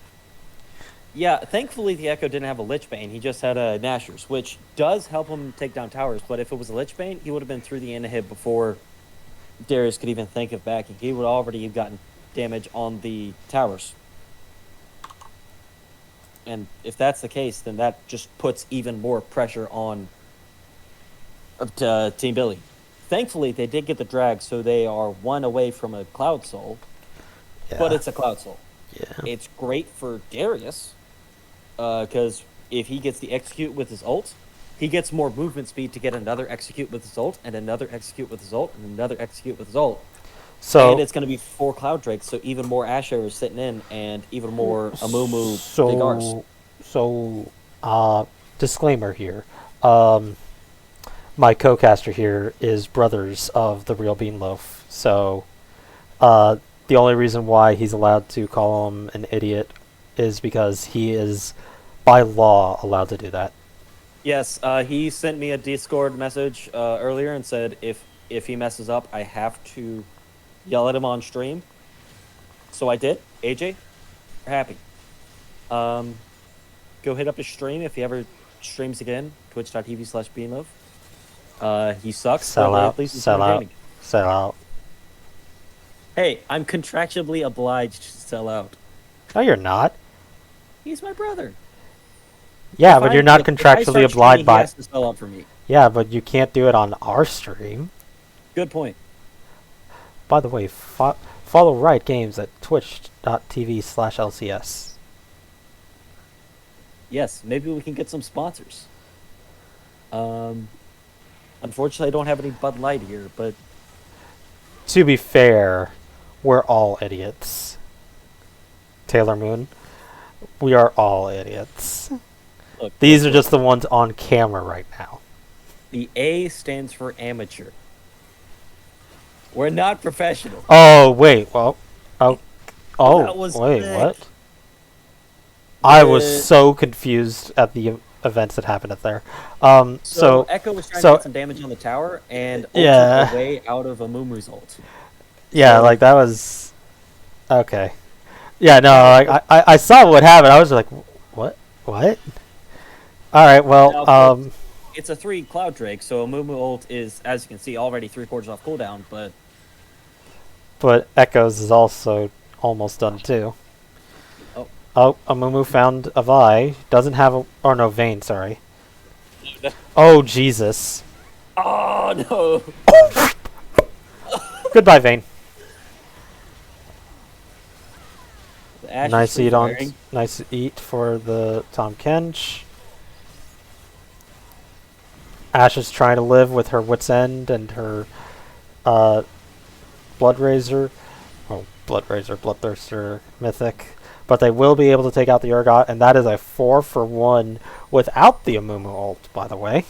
Yeah, thankfully the Echo didn't have a Lich Bane. He just had a Nashor's, which does help him take down towers. But if it was a Lich Bane, he would have been through the inhib before Darius could even think of backing. He would already have gotten damage on the towers. And if that's the case, then that just puts even more pressure on Team Billy. Thankfully, they did get the drag, so they are one away from a Cloud Soul. Yeah. But it's a Cloud Soul. Yeah. It's great for Darius, because if he gets the execute with his ult, he gets more movement speed to get another execute with his ult, and another execute with his ult, and another execute with his ult. So and it's going to be 4 Cloud Drakes, so even more Ash Arrows sitting in, and even more Amumu Big Rs. Disclaimer here. My co-caster here is brothers of the real Beanloaf. So, the only reason why he's allowed to call him an idiot is because he is, by law, allowed to do that. Yes, he sent me a Discord message earlier and said if he messes up, I have to yell at him on stream. So I did. AJ, we're happy. Go hit up his stream if he ever streams again. Twitch.tv/Beanloaf. He sucks. Sell but out. at least he's Sell out. entertaining. Sell out. Hey, I'm contractually obliged to sell out. No, you're not. He's my brother. Yeah, If but I- you're not if I contractually start obliged streaming, by. He has to sell out for me. Yeah, but you can't do it on our stream. Good point. By the way, follow Riot Games at twitch.tv/LCS. Yes, maybe we can get some sponsors. Unfortunately, I don't have any Bud Light here, but To be fair, we're all idiots. Taylor Moon, we are all idiots. look, These are just the ones on camera right now. the A stands for amateur. We're not professional. Oh, wait, well, That oh, was wait, sick. what? I Yeah. was so confused at the events that happened at there. So So Echo was trying so- to get some damage on the tower and ulted Yeah. away out of a Mumu's ult. yeah, so- like that was okay. Yeah, no, Now, I saw what happened. I was like, what? What? All right, well, now, of course, it's a 3 Cloud Drake, so a Moo ult is, as you can see, already 3/4 off cooldown, but but Echoes is also almost done too. oh, Oh, Amumu found a Vi. Doesn't have a... Or no, Vayne, sorry. no. Oh, Jesus. Oh no! Goodbye, Vayne. The Ashe is Nice free eat on... firing. Nice eat for the Tom Kench. Ashe is trying to live with her Wit's End and her Blood Razor. Oh, Blood Razor, Bloodthirster, Mythic. But they will be able to take out the Urgot, and that is a 4-for-1 without the Amumu ult, by the way.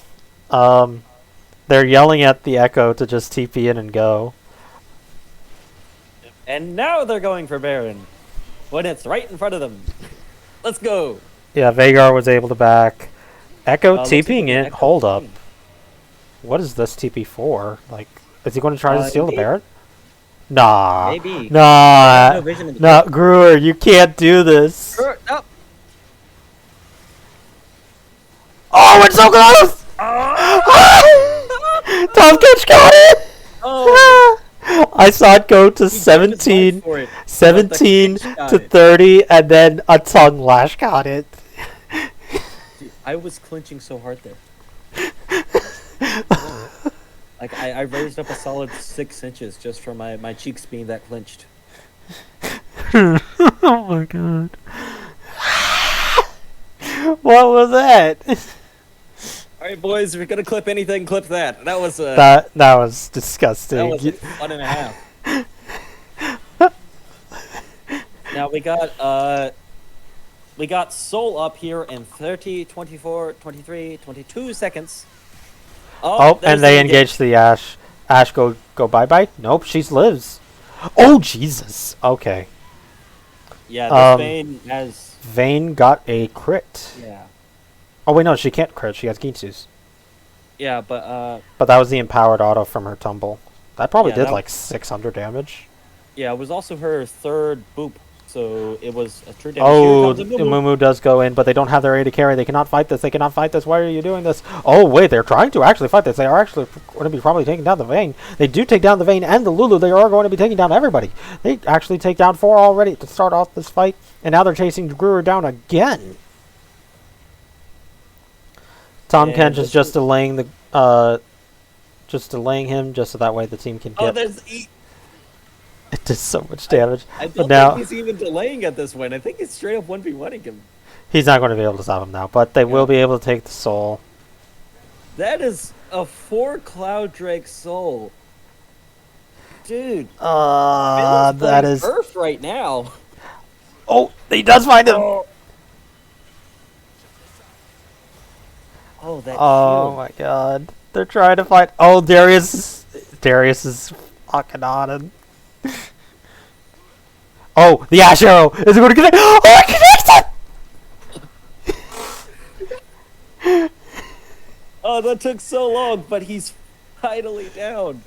They're yelling at the Echo to just TP in and go. And now they're going for Baron. When it's right in front of them. Let's go! Yeah, Vhagar was able to back. Echo Looks like TPing an it. Echo Hold up. team. What is this TP for? Like, is he going to try to steal the indeed. Baron? Nah. Maybe. Nah. No vision in the Nah, pit. Gruer, you can't do this. Oh. Oh, it's so close! Tom Kitch got it! Oh! I saw it go to He jumped his life 17, for it, but the 17 Kitch got to it. 30, and then a tongue lash got it. Dude, I was clinching so hard there. Like, I raised up a solid 6 inches just from my cheeks being that clinched. Oh my god. What was that? Alright, boys, if you're gonna clip anything, clip that. That was That was disgusting. that was a fun and a half. Now we got Soul up here in 30, 24, 23, 22 seconds. Oh, there's and they the engage the Ashe. Ashe go bye bye. Nope, she lives. Oh Jesus. Okay. Yeah, this Um, Vayne has Vayne got a crit. yeah. Oh wait, no, she can't crit. She has Ginsu's. Yeah, but But that was the empowered auto from her tumble. That probably Yeah, did that- like 600 damage. yeah, it was also her 3rd boop, so it was a true damage. Oh, Here comes a Moo Moo. Mumu does go in, but they don't have their A to carry. They cannot fight this. They cannot fight this. Why are you doing this? Oh, wait, they're trying to actually fight this. They are actually going to be probably taking down the Vayne. They do take down the Vayne and the Lulu. They are going to be taking down everybody. They actually take down 4 already to start off this fight, and now they're chasing Gruer down again. Tom And Kench is this just is- delaying the, just delaying him, just so that way the team can Oh, get. there's It does so much damage. I But don't now think he's even delaying at this point. I think he's straight up 1v1ing him. he's not going to be able to stop him now, but they will be able to take the soul. That is a 4 Cloud Drake Soul. Dude, That playing is. Earth right now. Oh, he does find him. Oh, that Oh shield. my god. They're trying to fight. Oh, Darius is fucking on him. Oh, the Ash Arrow! Is it going to connect? Oh, it connected! Oh, that took so long, but he's finally down.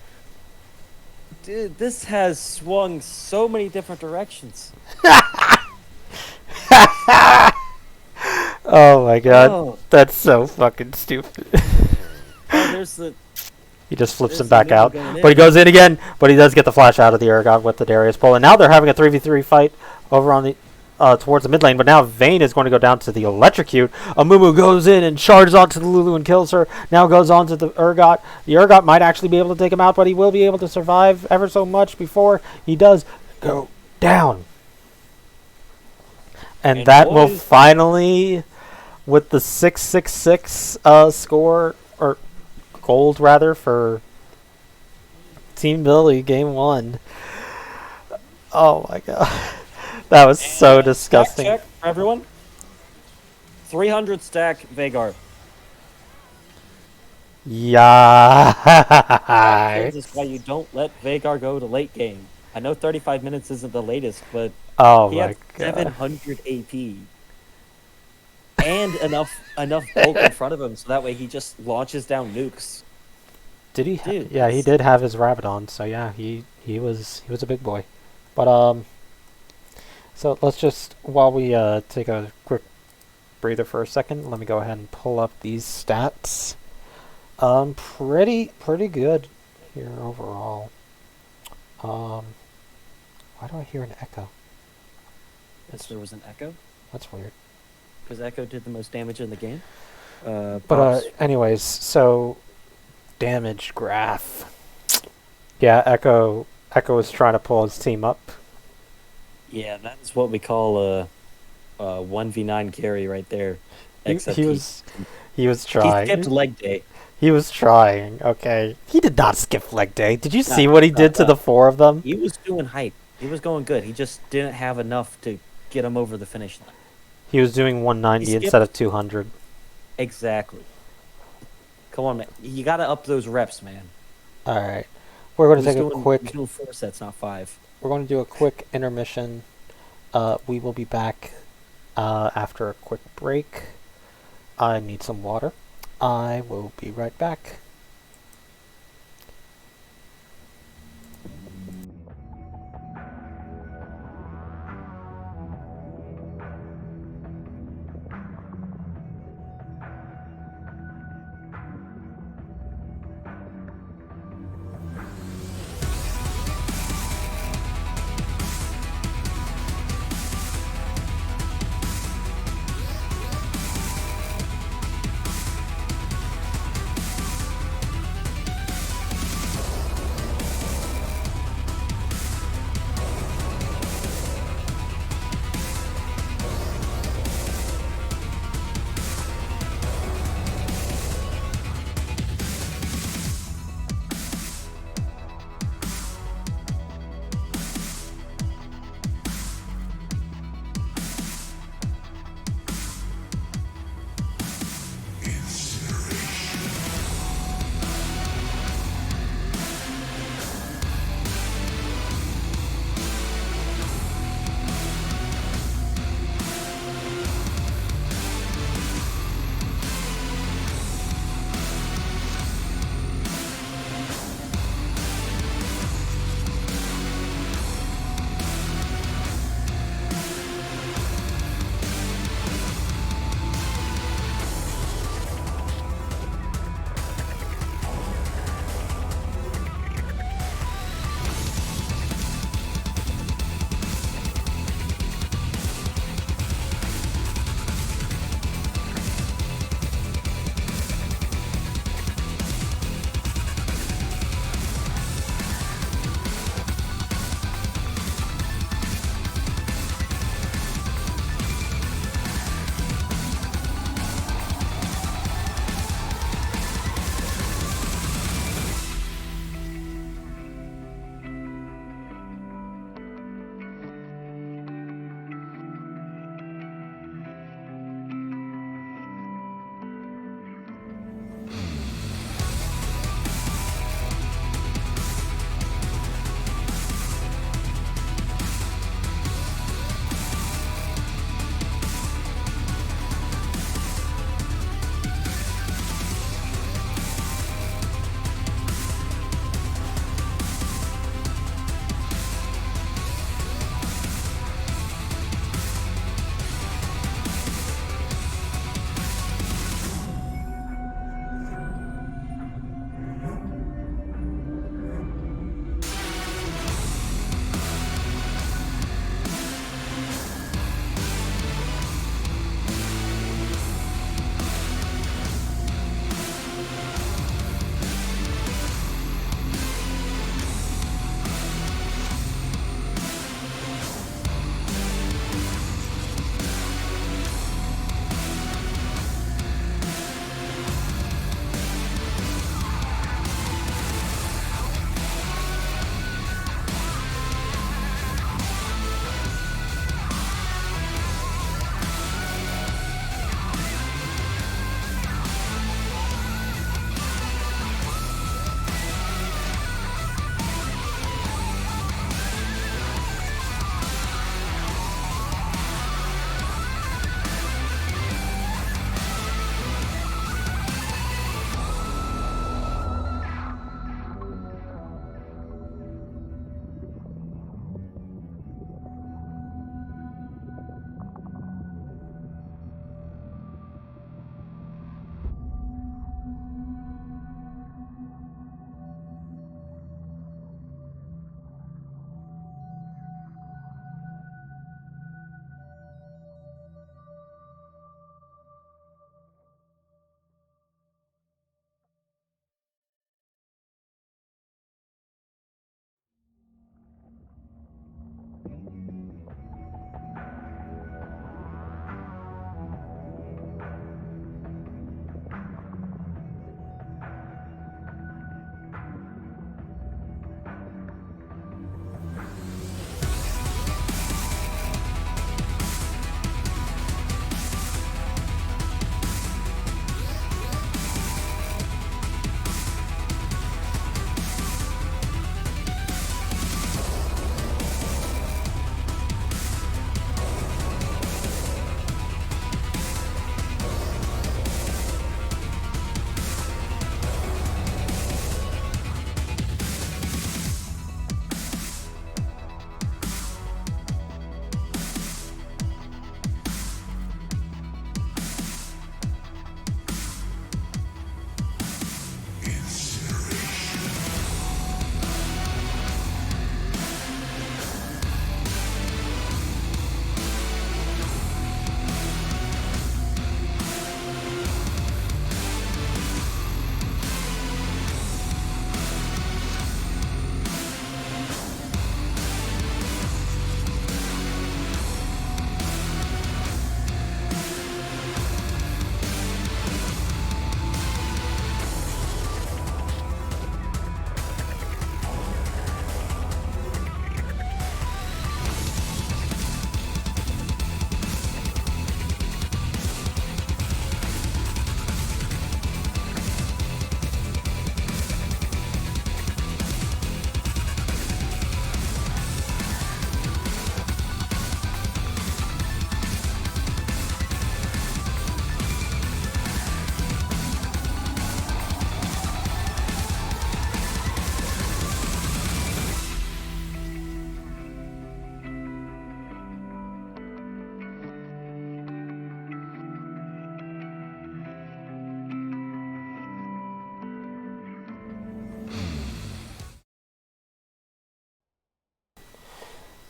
Dude, this has swung so many different directions. Oh my god. Oh. That's so fucking stupid. Oh, there's the He just flips him There's back the out. Nemo going But he in. goes in again. But he does get the flash out of the Urgot with the Darius pull. And now they're having a 3v3 fight over on the towards the mid lane. But now Vayne is going to go down to the Electrocute. Amumu goes in and charges onto the Lulu and kills her. Now goes on to the Urgot. The Urgot might actually be able to take him out, but he will be able to survive ever so much before he does go down. And And that will boys- finally, with the 666 score, or gold rather, for Team Billy Game 1. Oh my god. That was so Stack disgusting. check for everyone. 300 stack Vhagar. Yeah. This is why you don't let Vhagar go to late game. I know 35 minutes isn't the latest, but Oh he my had god. 700 AP. And enough bulk in front of him, so that way he just launches down nukes. Did he? Dude, Yeah, he it's- did have his rabbit on, so yeah, he was a big boy. But So let's just, while we take a quick breather for a second, let me go ahead and pull up these stats. Pretty good here overall. Why do I hear an echo? Yes, there was an Echo, That's weird. because Echo did the most damage in the game. But Pops, anyways, so damage graph. Yeah, Echo is trying to pull his team up. yeah, that's what we call a 1v9 carry right there. Except He was he trying. skipped leg day. He was trying. Okay, he did not skip leg day. Did you No, see what he did to no. the four of them? He was doing hype. He was going good. He just didn't have enough to get him over the finish line. He was doing He 190 skipped instead of 200. exactly. Come on, man. You got to up those reps, man. All right, we're going He to was take a doing, quick. he was doing 4 sets, not 5. We're going to do a quick intermission. We will be back after a quick break. I need some water. I will be right back.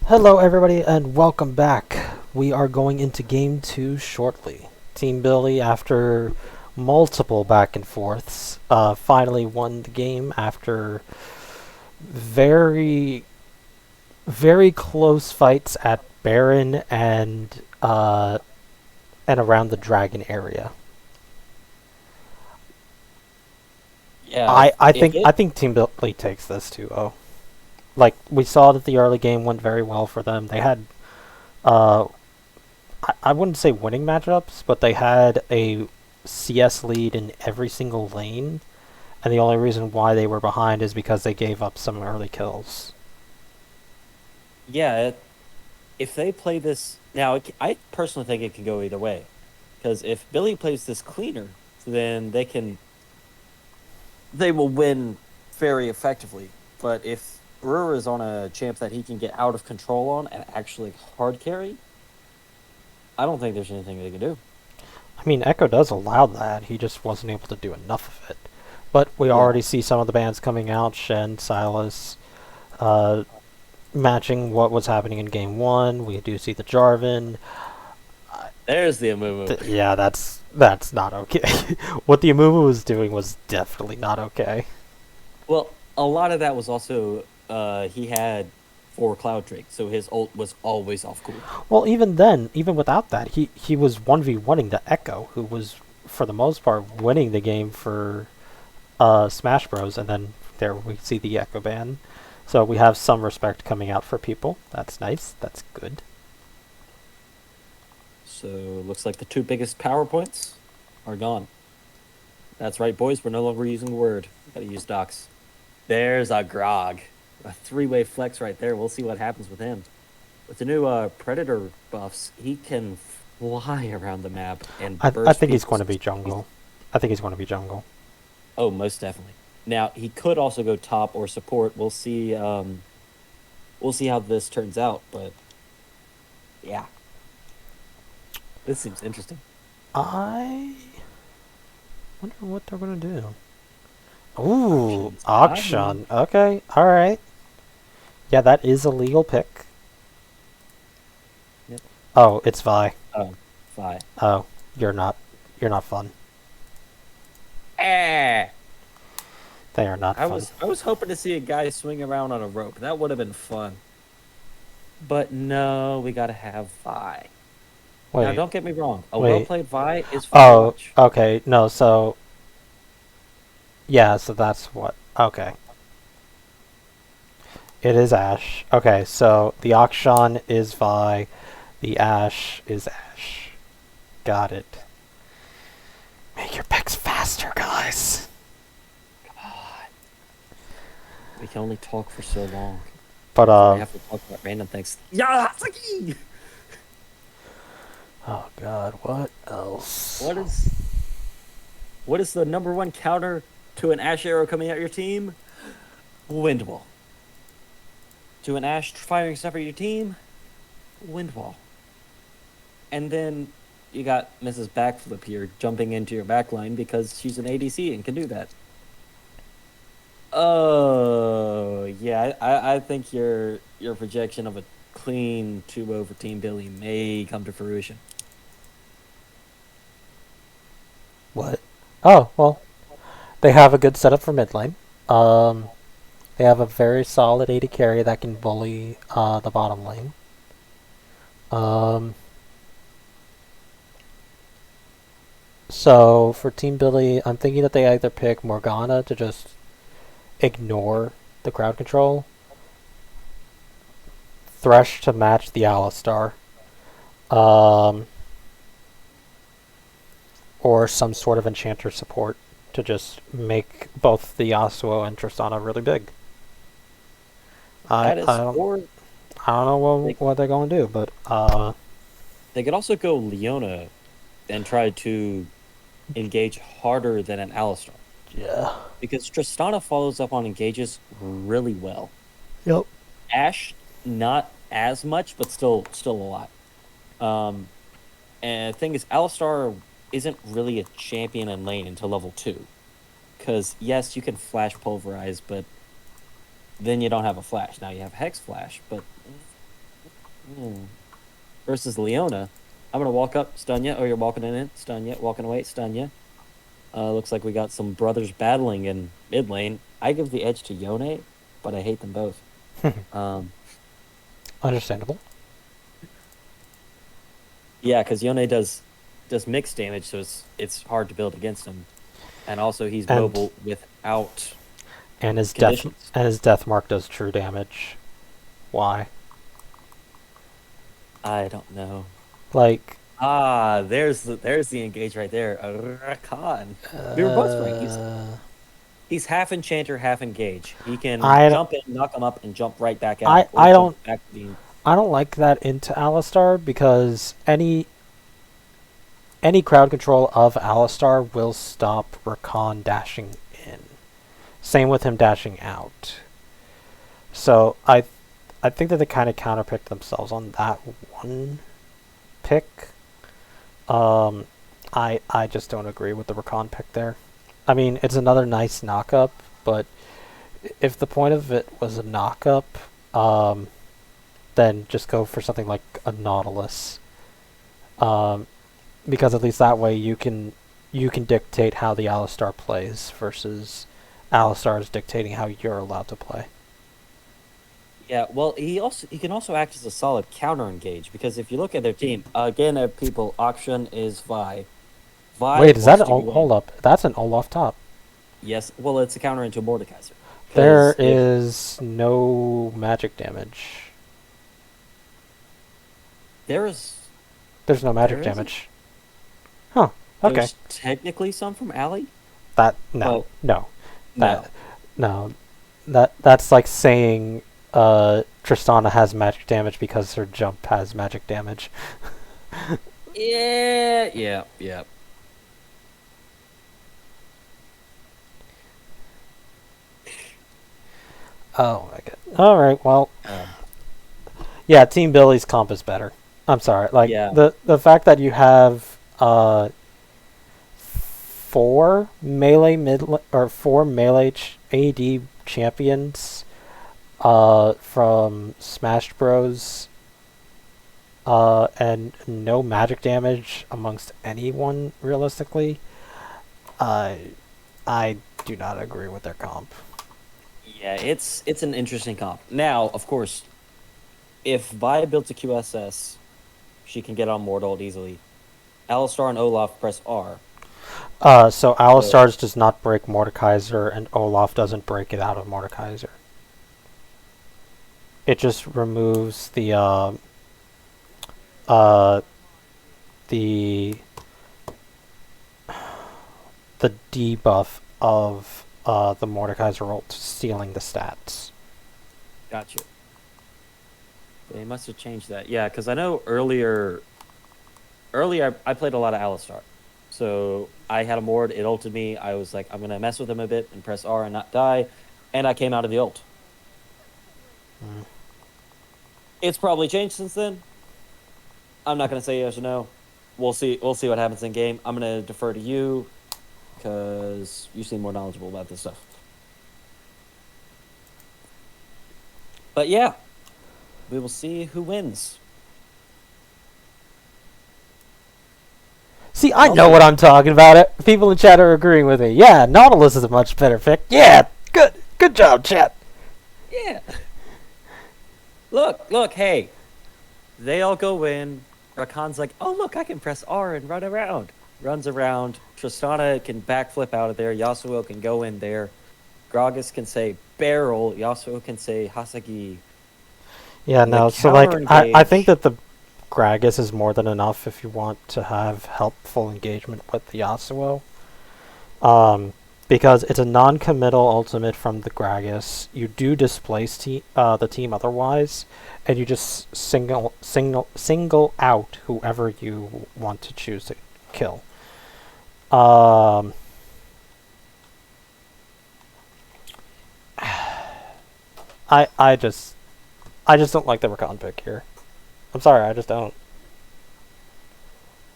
Hello, everybody, and welcome back. We are going into game two shortly. Team Billy, after multiple back and forths, finally won the game after very, very close fights at Baron and around the Dragon area. Yeah, I if think it I think Team Billy takes this 2-0. Like we saw that the early game went very well for them. They had uh, I wouldn't say winning matchups, but they had a CS lead in every single lane, and the only reason why they were behind is because they gave up some early kills. yeah, if they play this now, I personally think it can go either way. Because if Billy plays this cleaner, then they will win very effectively. But if Brewer is on a champ that he can get out of control on and actually hard carry, I don't think there's anything they can do. I mean, Echo does allow that. He just wasn't able to do enough of it. But we Yeah. already see some of the bands coming out. Shen, Silas, uh, matching what was happening in game one. We do see the Jarvan. There's the Amumu. Yeah, that's not okay. What the Amumu was doing was definitely not okay. Well, a lot of that was also he had 4 Cloud Drake, so his ult was always off cooldown. Well, even then, even without that, he was 1v1ing the Echo, who was, for the most part, winning the game for Smash Bros. And then there we see the Echo ban. So we have some respect coming out for people. That's nice. That's good. So looks like the 2 biggest power points are gone. That's right, boys. We're no longer using the word. Gotta use docs. There's a Grog. A 3-way flex right there. We'll see what happens with him. With the new Predator buffs, he can fly around the map and I burst think he's going to people's be jungle. I think he's going to be jungle. Oh, most definitely. Now he could also go top or support. We'll see. We'll see how this turns out. But yeah, this seems interesting. I wonder what they're going to do. Ooh, Auctions. auction. Okay, all right. Yeah, that is a legal pick. Yep. Oh, it's Vi. Oh, fine. Oh, you're not. You're not fun. Eh. They are not I fun. was hoping to see a guy swing around on a rope. That would have been fun. But no, we gotta have Vi. Now, Wait. don't get me wrong. A Wait. well-played Vi is fun to Oh, watch. okay. No, so yeah, so that's what. Okay. It is Ash. Okay, so the Akshan is Vi, the Ash is Ash. Got it. Make your picks faster, guys. God, we can only talk for so long. But I have to talk about random things. Yeah, oh god, what else? What is the number one counter to an Ash arrow coming at your team? Wind wall. To an Ash firing stuff at your team? Wind wall. And then you got Mrs. Backflip here jumping into your backline because she's an ADC and can do that. Oh yeah, I think your projection of a clean 2-0 for Team Billy may come to fruition. What? Oh, well, they have a good setup for mid lane. They have a very solid AD carry that can bully the bottom lane. So for Team Billy, I'm thinking that they either pick Morgana to just ignore the crowd control, Thresh to match the Alistar, or some sort of Enchanter support to just make both the Yasuo and Tristana really big. That is, or I don't know what they're going to do, but they could also go Leona and try to engage harder than an Alistar. yeah. Because Tristana follows up on engages really well. Yep. Ash, not as much, but still a lot. And the thing is, Alistar isn't really a champion in lane until level 2. Because, yes, you can flash pulverize, but then you don't have a flash. Now you have Hex Flash, but Versus Leona. I'm gonna walk up, stun ya. Oh, you're walking in, stun ya. Walking away, stun ya. Looks like we got some brothers battling in mid lane. I give the edge to Yone, but I hate them both. Um, Understandable. yeah, because Yone does mixed damage, so it's hard to build against him, and also he's And mobile without and conditions. his death mark does true damage. Why? I don't know. Like, There's the engage right there. Rakan. We were both right. He's half enchanter, half engage. He can I jump in, knock him up, and jump right back out, or I jump don't back to being. I don't like that into Alistar because any crowd control of Alistar will stop Rakan dashing in. Same with him dashing out. So I think that they kind of counterpicked themselves on that one pick. Um, I just don't agree with the Rakan pick there. I mean, it's another nice knock-up, but if the point of it was a knock-up, then just go for something like a Nautilus. Um, because at least that way you can dictate how the Alistar plays versus Alistar is dictating how you're allowed to play. Yeah, well, he can also act as a solid counter engage because if you look at their team again, people auction is Vi. Vi Wait, is that wants an to go hold in. up? That's an Olaf top. Yes, well, it's a counter into Mordekaiser There because if is no magic damage. there is There's no magic there isn't damage. Huh. Okay. there's technically some from Ali, That no but no no. that no that's like saying Tristana has magic damage because her jump has magic damage. Yeah. Oh my god. All right. Well, Um, yeah. Team Billy's comp is better. I'm sorry. Like yeah, the fact that you have four melee AD champions from Smash Bros. And no magic damage amongst anyone realistically. Uh, I do not agree with their comp. yeah, it's an interesting comp. Now, of course, if Vi builds a QSS, she can get on Mortal easily. Alistar and Olaf press R. So So Alistar's does not break Mordekaiser, and Olaf doesn't break it out of Mordekaiser. It just removes uh, the the debuff of the Mordekaiser ult stealing the stats. gotcha. They must have changed that. Yeah, because I know earlier I played a lot of Alistar. So I had a Mord, it ulted me. I was like, I'm gonna mess with him a bit and press R and not die. And I came out of the ult. Mm. It's probably changed since then. I'm not gonna say yes or no. We'll see what happens in game. I'm gonna defer to you because you seem more knowledgeable about this stuff. But yeah, we will see who wins. See, I know Also, what I'm talking about. It. People in chat are agreeing with me. Yeah, Nautilus is a much better pick. Yeah, good job, chat. yeah. Look, hey. They all go in. Rakan's like, oh, look, I can press R and run around. Runs around. Tristana can backflip out of there. Yasuo can go in there. Gragas can say barrel. Yasuo can say Hasagi. Yeah, The no. So like, counter I think engage. that the Gragas is more than enough if you want to have helpful engagement with the Yasuo. Um, because it's a non-committal ultimate from the Gragas. You do displace the team otherwise, and you just single out whoever you want to choose to kill. Um, I just don't like the Rakan pick here. I'm sorry, I just don't.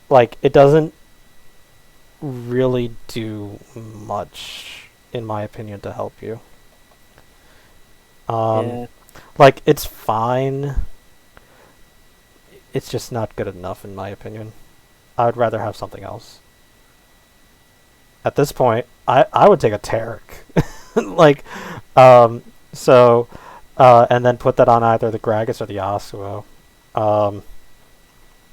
Like, it doesn't really do much, in my opinion, to help you. Um, Yeah. like, it's fine, it's just not good enough in my opinion. I would rather have something else. At this point, I would take a Tarek. like, um, so, and then put that on either the Gragas or the Yasuo. Um,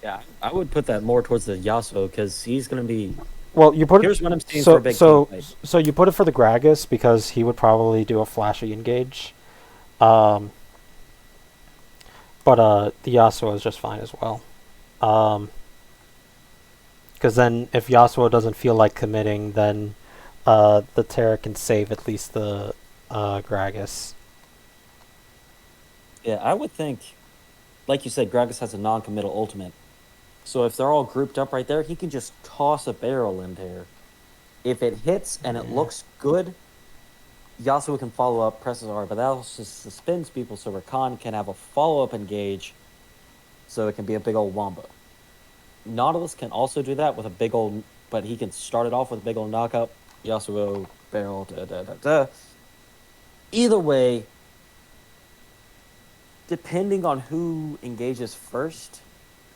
Yeah, I would put that more towards the Yasuo because he's going to be. well, you put it Here's what I'm seeing for a big team fight. so you put it for the Gragas because he would probably do a flashy engage. Um, but the Yasuo is just fine as well. Because then if Yasuo doesn't feel like committing, then the Terra can save at least the Gragas. Yeah, I would think, like you said, Gragas has a non-committal ultimate. So if they're all grouped up right there, he can just toss a barrel in there. If it hits and it looks good, Yasuo can follow up, presses R, but that also suspends people so Rakan can have a follow-up engage, so it can be a big old wombo. Nautilus can also do that with a big old, but he can start it off with a big old knockup. Yasuo, barrel, da. Either way, depending on who engages first,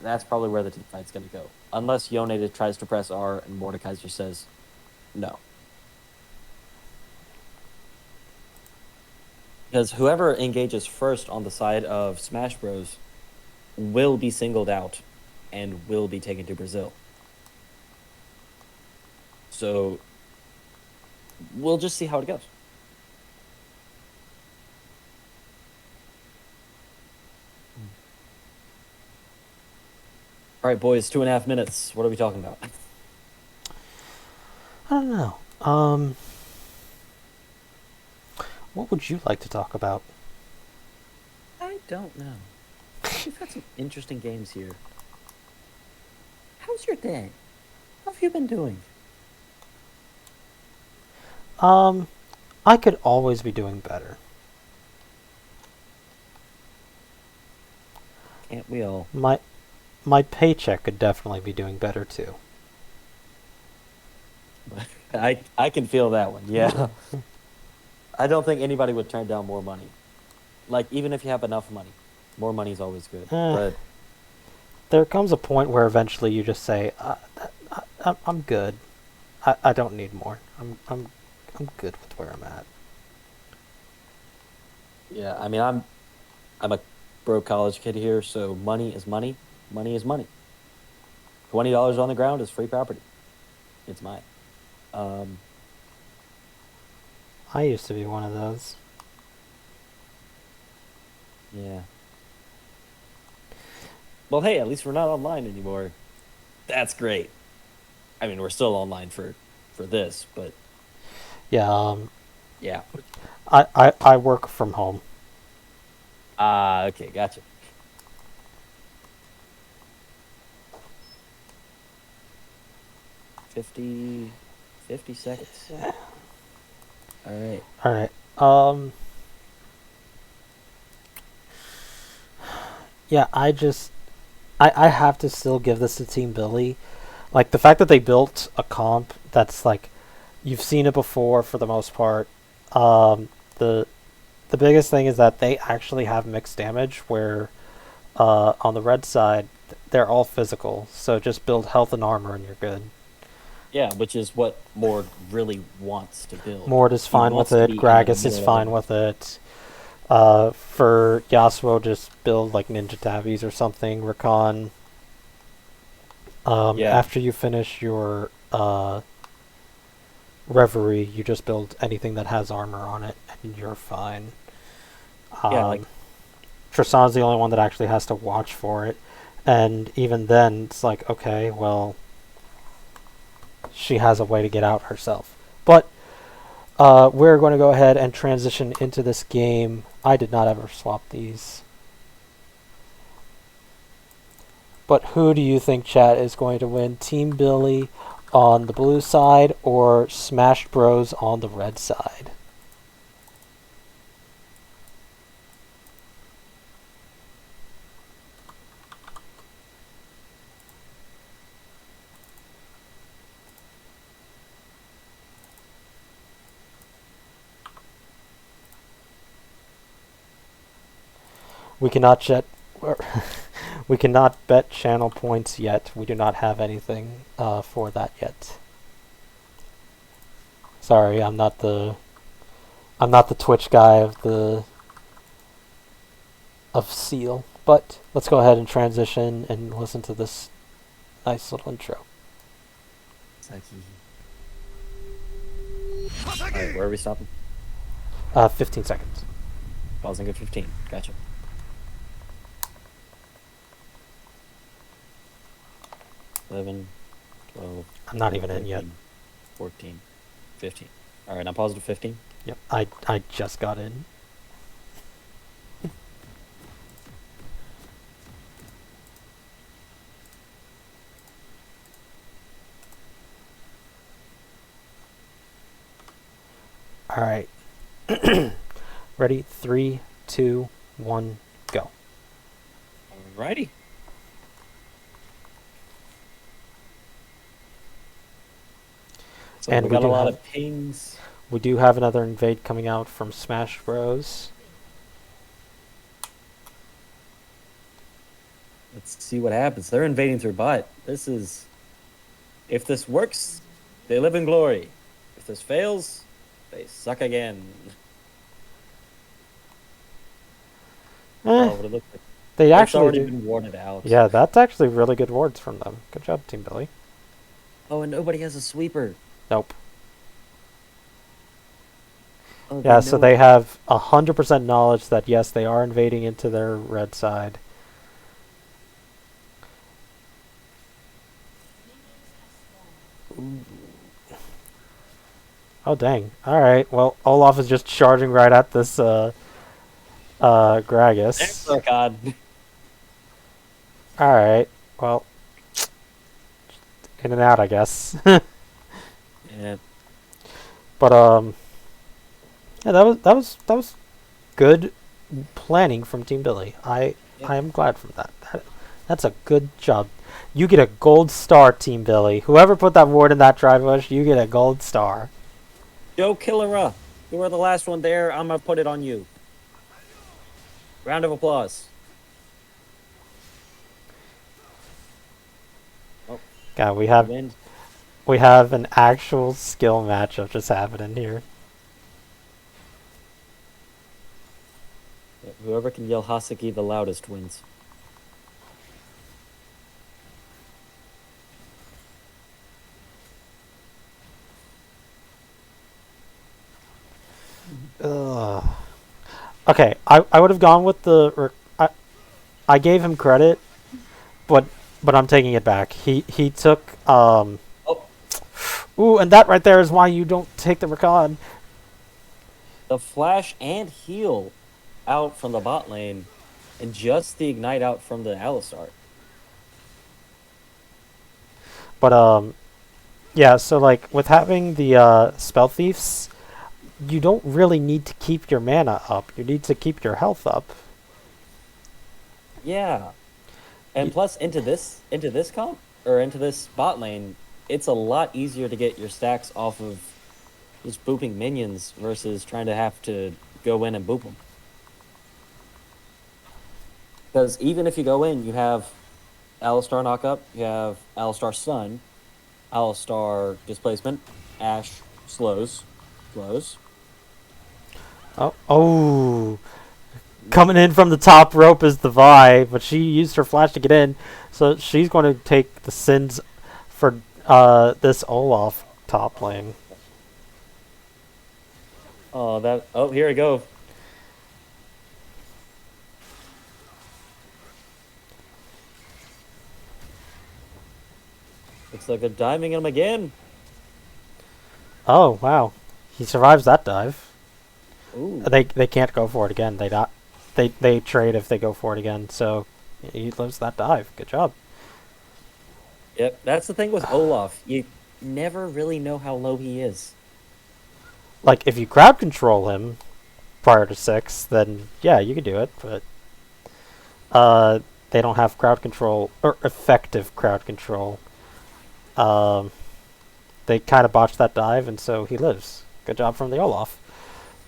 that's probably where the team fight's going to go. Unless Yone tries to press R and Mordekaiser says no. Because whoever engages first on the side of Smash Bros. Will be singled out and will be taken to Brazil. So we'll just see how it goes. All right, boys, 2.5 minutes. What are we talking about? I don't know. What would you like to talk about? I don't know. We've had some interesting games here. How's your day? How have you been doing? I could always be doing better. Can't we all? My paycheck could definitely be doing better too. I can feel that one. Yeah. I don't think anybody would turn down more money. Like, even if you have enough money, more money is always good. But there comes a point where eventually you just say, I'm good. I don't need more. I'm good with where I'm at. yeah, I mean, I'm a broke college kid here, so money is money. Money is money. $20 on the ground is free property. It's mine. I used to be one of those. Yeah. Well, hey, at least we're not online anymore. That's great. I mean, we're still online for this, but Yeah, yeah. I work from home. Okay, gotcha. Fifty seconds. All right. All right. Yeah, I have to still give this to Team Billy. Like the fact that they built a comp that's like you've seen it before for the most part. The biggest thing is that they actually have mixed damage where on the red side they're all physical. So just build health and armor and you're good. Yeah, which is what Mord really wants to build. Mord is He fine wants with to it. be in the Gragas is middle fine of with it. For Yasuo, just build like Ninja Tabbies or something. Rakan. Yeah. After you finish your Reverie, you just build anything that has armor on it, and you're fine. Yeah, like Tristan's the only one that actually has to watch for it, and even then, it's like, okay, well, she has a way to get out herself. But we're going to go ahead and transition into this game. I did not ever swap these. But who do you think, chat, is going to win? Team Billy on the blue side or Smash Bros on the red side? We cannot chat. We cannot bet channel points yet. We do not have anything for that yet. Sorry, I'm not the Twitch guy of Seal. But let's go ahead and transition and listen to this nice little intro. Saki. Alright, where are we stopping? 15 seconds. Pausing at 15. Gotcha. 11, 12. I'm not even in 13, yet. 14, 15. Alright, I'm paused at 15. Yep, I just got in. All right. Ready? 3, 2, 1, go. Alrighty. So And we we got a do lot have- of pings. We do have another invade coming out from Smash Bros. Let's see what happens. They're invading through bot. This is... If this works, they live in glory. If this fails, they suck again. Oh, what it looks like. They It's actually already do. been warded out. Yeah, that's actually really good wards from them. Good job, Team Billy. Oh, and nobody has a sweeper. Nope. Oh, Yeah, so know they it. have 100% knowledge that yes, they are invading into their red side. Oh dang! All right. Well, Olaf is just charging right at this Gragas. Oh, God. All right. Well, in and out, I guess. Yeah. But yeah, that was good planning from Team Billy. I am glad from that. That's a good job. You get a gold star, Team Billy. Whoever put that ward in that dry bush, you get a gold star. Joe Killera, you were the last one there. I'm gonna put it on you. Round of applause. Oh, God, we win. have an actual skill matchup just happening here. Whoever can yell Haseki the loudest wins. Ugh. Okay, I would have gone with the. I gave him credit, but I'm taking it back. He took Oh. Ooh, and that right there is why you don't take the Rakan. The flash and heal out from the bot lane, and just the ignite out from the Alistar. But yeah. So like with having the spell thieves, you don't really need to keep your mana up. You need to keep your health up. Yeah, and plus into this comp or into this bot lane, it's a lot easier to get your stacks off of just booping minions versus trying to have to go in and boop them. Because even if you go in, you have Alistar knock up, you have Alistar stun, Alistar displacement, Ashe slows. Oh. Coming in from the top rope is the Vi, but she used her flash to get in, so she's going to take the sins for this Olaf top lane. Oh, here we go. Looks like they're diving him again. Oh wow, he survives that dive. Ooh. They can't go for it again. They trade if they go for it again. So he lives that dive. Good job. Yep, that's the thing with Olaf. You never really know how low he is. Like if you crowd control him prior to 6, then yeah, you could do it. But they don't have crowd control or effective crowd control. They kind of botched that dive, and so he lives. Good job from the Olaf.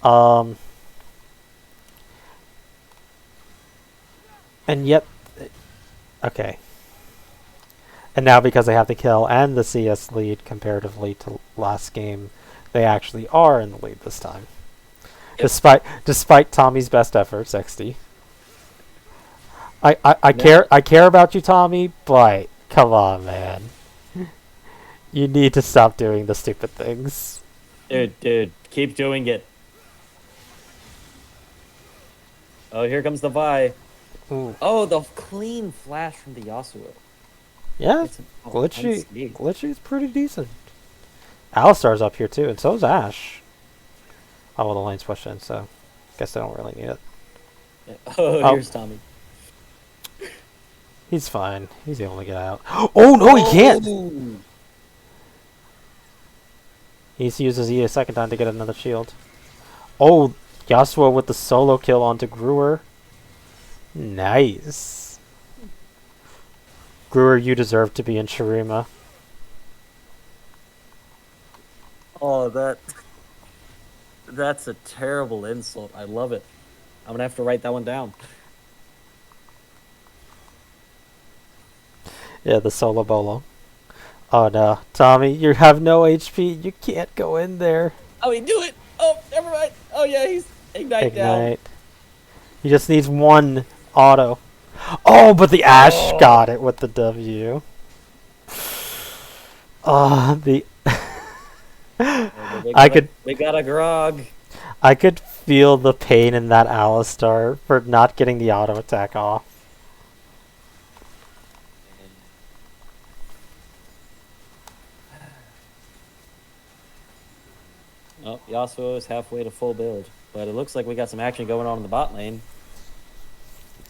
And yet, Okay. And now because they have the kill and the CS lead comparatively to last game, they actually are in the lead this time. Yep. Despite Tommy's best efforts, XD. Now, I care about you, Tommy, but come on, man. You need to stop doing the stupid things. dude, keep doing it. Oh, here comes the Vi. Ooh. Oh, the clean flash from the Yasuo. Yeah, It's Glitchy. unscathed. Glitchy's pretty decent. Alistar's up here too, and so's Ash. Oh, well, the lane's pushed in, so guess they don't really need it. Oh, Oh. here's Tommy. He's fine. He's able to get out. Oh no, he can't. Oh! He needs to use his E a second time to get another shield. Oh, Yasuo with the solo kill onto Brewer. Nice. Brewer, you deserve to be in Shurima. Oh, that's a terrible insult. I love it. I'm gonna have to write that one down. Yeah, the solo bolo. Oh no, Tommy, you have no HP. You can't go in there. Oh, he do it. Oh, never mind. Oh yeah, he's ignite down. Ignite. He just needs one auto. Oh, but the Ash got it with the W. The We got a grog. I could feel the pain in that Alistar for not getting the auto attack off. Oh, Yasuo is halfway to full build, but it looks like we got some action going on in the bot lane.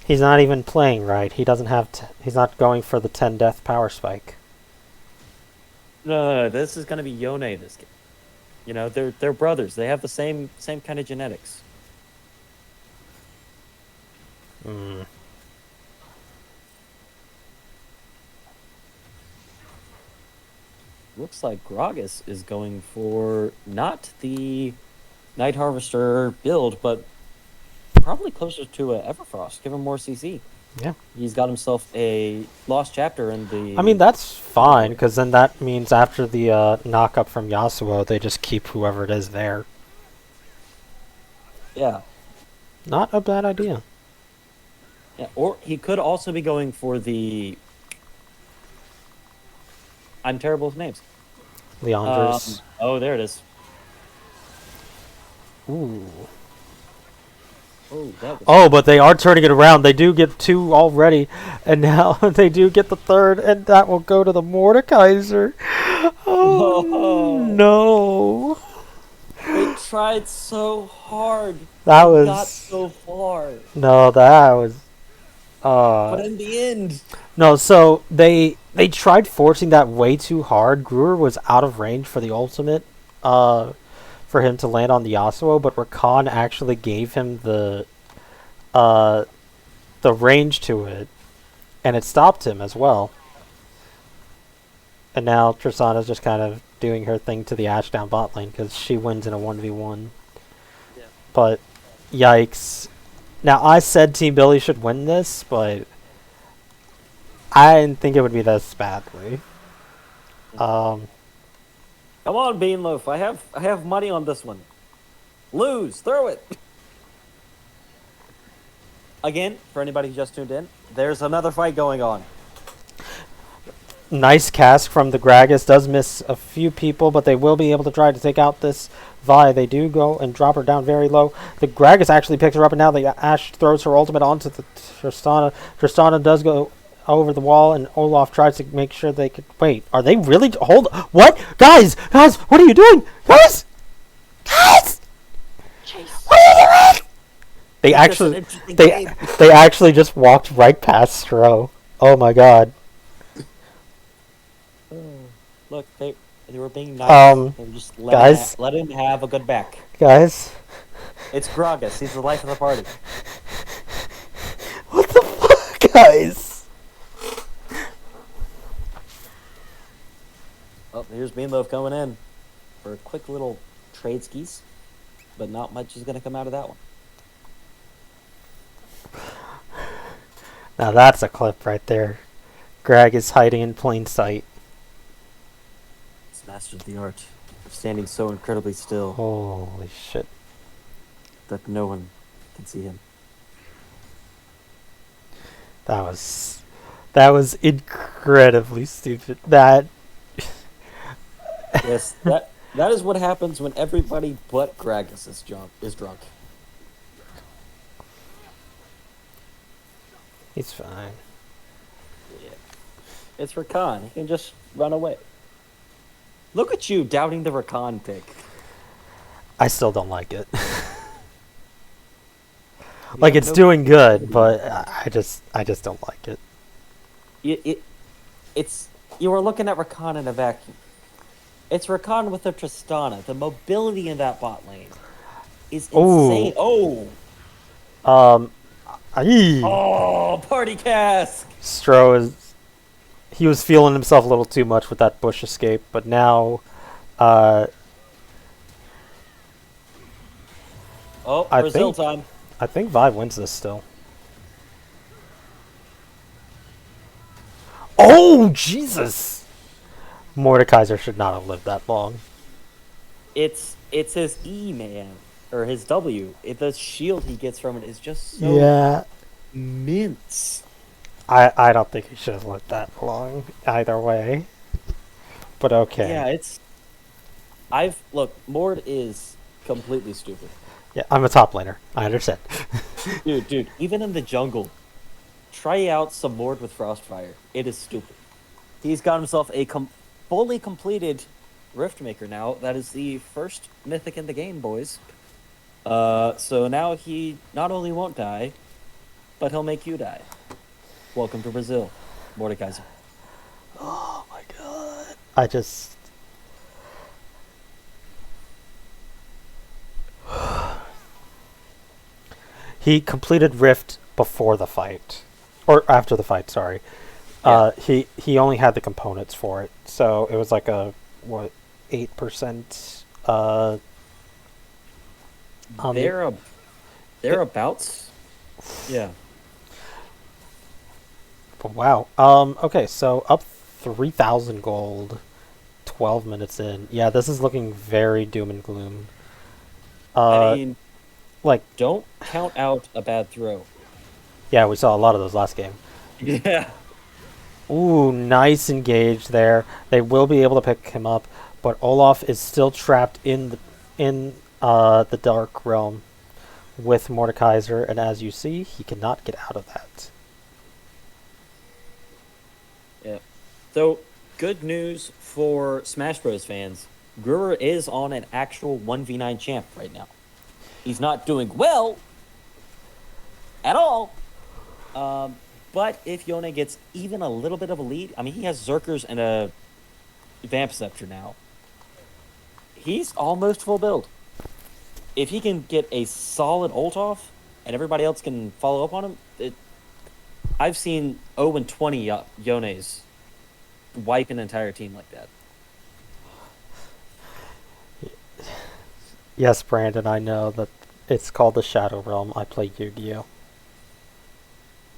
He's not even playing right. He doesn't have. He's not going for the 10 death power spike. No, this is gonna be Yone this game. You know, they're brothers. They have the same kind of genetics. Mm. Looks like Gragas is going for not the Night Harvester build, but probably closer to a Everfrost. Give him more CC. Yeah. He's got himself a lost chapter in the. I mean, that's fine, because then that means after the knock up from Yasuo, they just keep whoever it is there. Yeah. Not a bad idea. Yeah. Or he could also be going for the. I'm terrible with names. Leandros. Oh, there it is. Ooh. Oh, that was. Oh, but they are turning it around. They do get 2 already, and now they do get the 3rd, and that will go to the Mordekaiser. Oh, no. They tried so hard. That They was... got so far. No, that was... But in the end... No, so they tried forcing that way too hard. Brewer was out of range for the ultimate for him to land on the Yasuo, but Rakan actually gave him the range to it, and it stopped him as well. And now Tristana's just kind of doing her thing to the Ashe down bot lane because she wins in a 1v1. Yeah. But, yikes. Now, I said Team Billy should win this, but I didn't think it would be this badly. Come on, Beanloaf. I have money on this one. Lose. Throw it. Again, for anybody who just tuned in, there's another fight going on. Nice cast from the Gragas. Does miss a few people, but they will be able to try to take out this Vi. They do go and drop her down very low. The Gragas actually picks her up, and now the Ashe throws her ultimate onto the Tristana. Tristana does go over the wall, and Olaf tries to make sure they could... Wait, are they really... Hold... What? Guys! Guys! What are you doing? Guys! Guys! Chase. What are you doing? They It's just an actually... interesting They, game. they actually just walked right past Stro. Oh my god. Look, they were being nice. They were just guys. let him have a good back. Guys... It's Gragas. He's the life of the party. What the fuck, guys? Oh, here's Beanloaf coming in for a quick little trade skis, but not much is going to come out of that one. Now that's a clip right there. Greg is hiding in plain sight. He's mastered the art of standing so incredibly still Holy shit. that no one can see him. That was incredibly stupid. That Yes, that is what happens when everybody but Gragas is drunk. he's fine. Yeah. It's Rakan. He can just run away. Look at you doubting the Rakan pick. I still don't like it. You Like have it's no doing good, credibility but in that. I just don't like it. It's you are looking at Rakan in a vacuum. It's Rakan with a Tristana. The mobility in that bot lane is insane. Ooh. Oh, Aye. party cask. Stro is he was feeling himself a little too much with that bush escape, but now Oh, I Brazil think- time. I think Vive wins this still. Oh Jesus! Mordekaiser should not have lived that long. It's his E, man, or his W. The shield he gets from it is just so Yeah. mince. I don't think he should have lived that long either way. But okay. Yeah, look, Mord is completely stupid. Yeah, I'm a top laner. I understand. Dude, even in the jungle, try out some Mord with Frostfire. It is stupid. He's got himself a fully completed Riftmaker now. That is the first mythic in the game, boys. So now he not only won't die, but he'll make you die. Welcome to Brazil, Mordekaiser. Oh my god. I just he completed Rift before the fight. Or after the fight, sorry. Yeah. He only had the components for it. So it was like a 8% on the- Thereabouts. Yeah. Wow. Okay, so up 3,000 gold, 12 minutes in. Yeah, this is looking very doom and gloom. I mean, Like, don't count out a bad throw. yeah, we saw a lot of those last game. Yeah. Ooh, nice engage there. They will be able to pick him up, but Olaf is still trapped in the Dark Realm with Mordekaiser, and as you see, he cannot get out of that. Yeah. So, good news for Smash Bros. Fans. Brewer is on an actual 1v9 champ right now. He's not doing well at all. But if Yone gets even a little bit of a lead, I mean, he has Zerkers and a Vamp Scepter now. He's almost full build. If he can get a solid ult off and everybody else can follow up on him, I've seen 0-20 Yones wipe an entire team like that. Yes, Brandon, I know that it's called the Shadow Realm. I play Yu-Gi-Oh!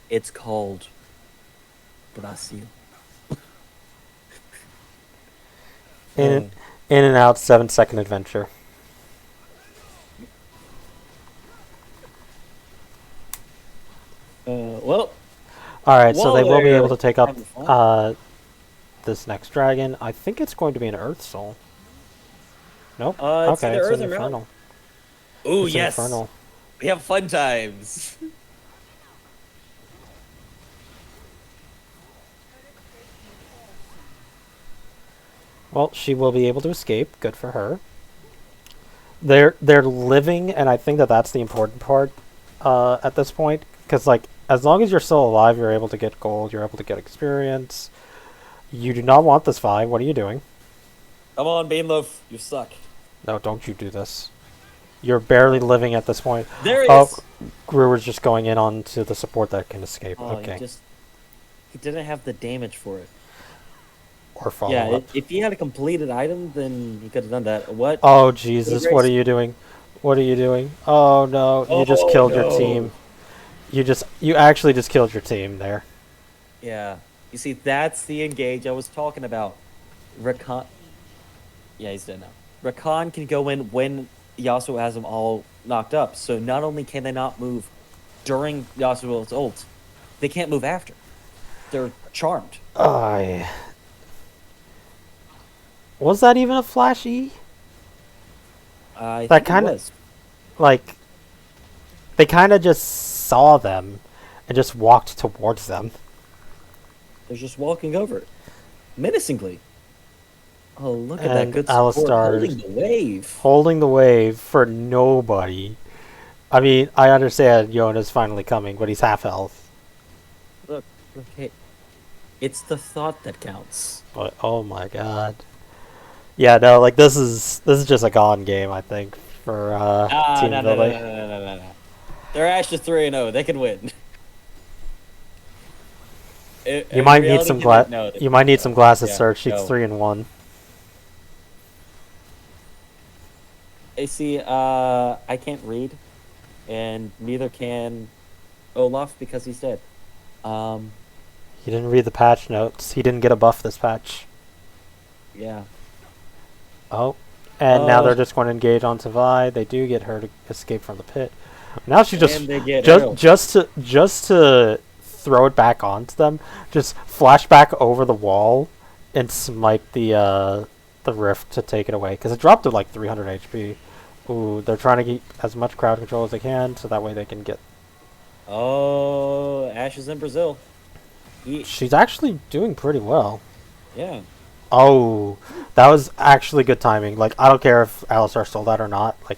It's called Brazil. In and out, 7-second adventure. Well, Alright, so they will be they're able to take up having fun. this next dragon. I think it's going to be an Earth Soul. Nope. It's Okay, either it's Earth an or Metal. Infernal. Ooh, It's an yes. Infernal. We have fun times. Well, she will be able to escape. Good for her. They're living, and I think that that's the important part at this point. Because, like, as long as you're still alive, you're able to get gold, you're able to get experience. You do not want this Vi. What are you doing? Come on, Baneloaf. You suck. No, don't you do this. You're barely living at this point. There he Oh, is. Brewer's just going in on to the support that can escape. Oh, Okay. he didn't have the damage for it. Or follow Yeah, up. if he had a completed item, then he could have done that. What? Oh, Jesus. What Grace. are you doing? What are you doing? Oh, no. You just killed your no. team. You actually just killed your team there. Yeah, You see, that's the engage I was talking about. Rakan. Yeah, he's dead now. Rakan can go in when Yasuo has them all knocked up. So not only can they not move during Yasuo's ult, they can't move after. They're charmed. I was that even a flashy? I That think it kind of was. like they kind of just saw them and just walked towards them. They're just walking over it menacingly. Oh, look at that And good support holding Alistar's the wave. holding the wave for nobody. I mean, I understand Yona's finally coming, but he's half health. Look, hey, it's the thought that counts. But oh my god. Yeah, no, like this is just a gone game, I think, for Ah, Team no, no, no, Billy. no, no, no, no, no. They're Ashes 3-0. They can win. You might need Reality some can- no, they- you might need some glasses, yeah, sir. She's no. 3-1. I see. I can't read, and neither can Olaf because he's dead. He didn't read the patch notes. He didn't get a buff this patch. Yeah. Oh, and now Oh. they're just going to engage onto Vi. They do get her to escape from the pit. Now she just And they get arrow. just to throw it back onto them. Just flash back over the wall and smite the rift to take it away because it dropped to like 300 HP. Ooh, they're trying to keep as much crowd control as they can so that way they can get. Oh, Ashes in Brazil. She's actually doing pretty well. Yeah. Oh, that was actually good timing. Like, I don't care if Alistar stole that or not. Like,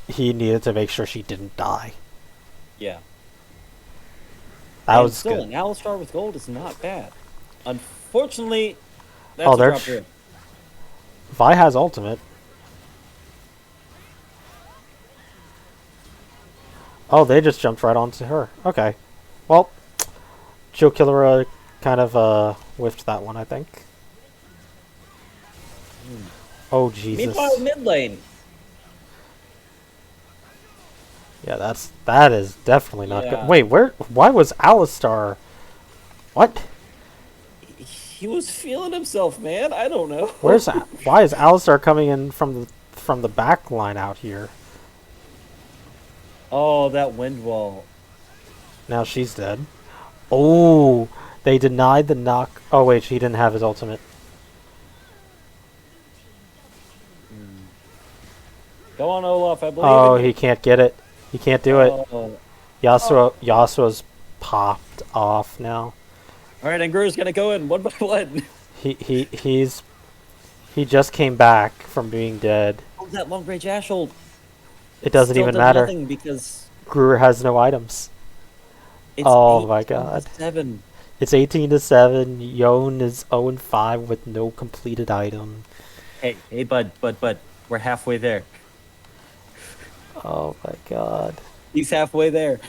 he needed to make sure she didn't die. Yeah. That And was still, good. an Alistar with gold is not bad. Unfortunately, that's Oh, a they're drop here. Vi has ultimate. Oh, they just jumped right onto her. Okay. Well, Joe Killera kind of whiffed that one, I think. Oh, Jesus. Meanwhile, mid lane. Yeah, that is definitely not Yeah. good. Wait, why was Alistar? What? He was feeling himself, man. I don't know. Why is Alistar coming in from the back line out here? Oh, that wind wall. Now she's dead. Oh, they denied the knock. Oh wait, he didn't have his ultimate. Go on, Olaf. I believe Oh, in you. he can't get it. He can't do it. Oh. Yasuo's popped off now. All right, and Gru's gonna go in one by one. He just came back from being dead. Oh, that long range Ash hold. It doesn't Still even did matter. nothing because Gruer has no items. it's Oh my 18 to god. 7. It's 18-7. Yon is 0-5 with no completed item. Hey, bud. We're halfway there. Oh my god. He's halfway there.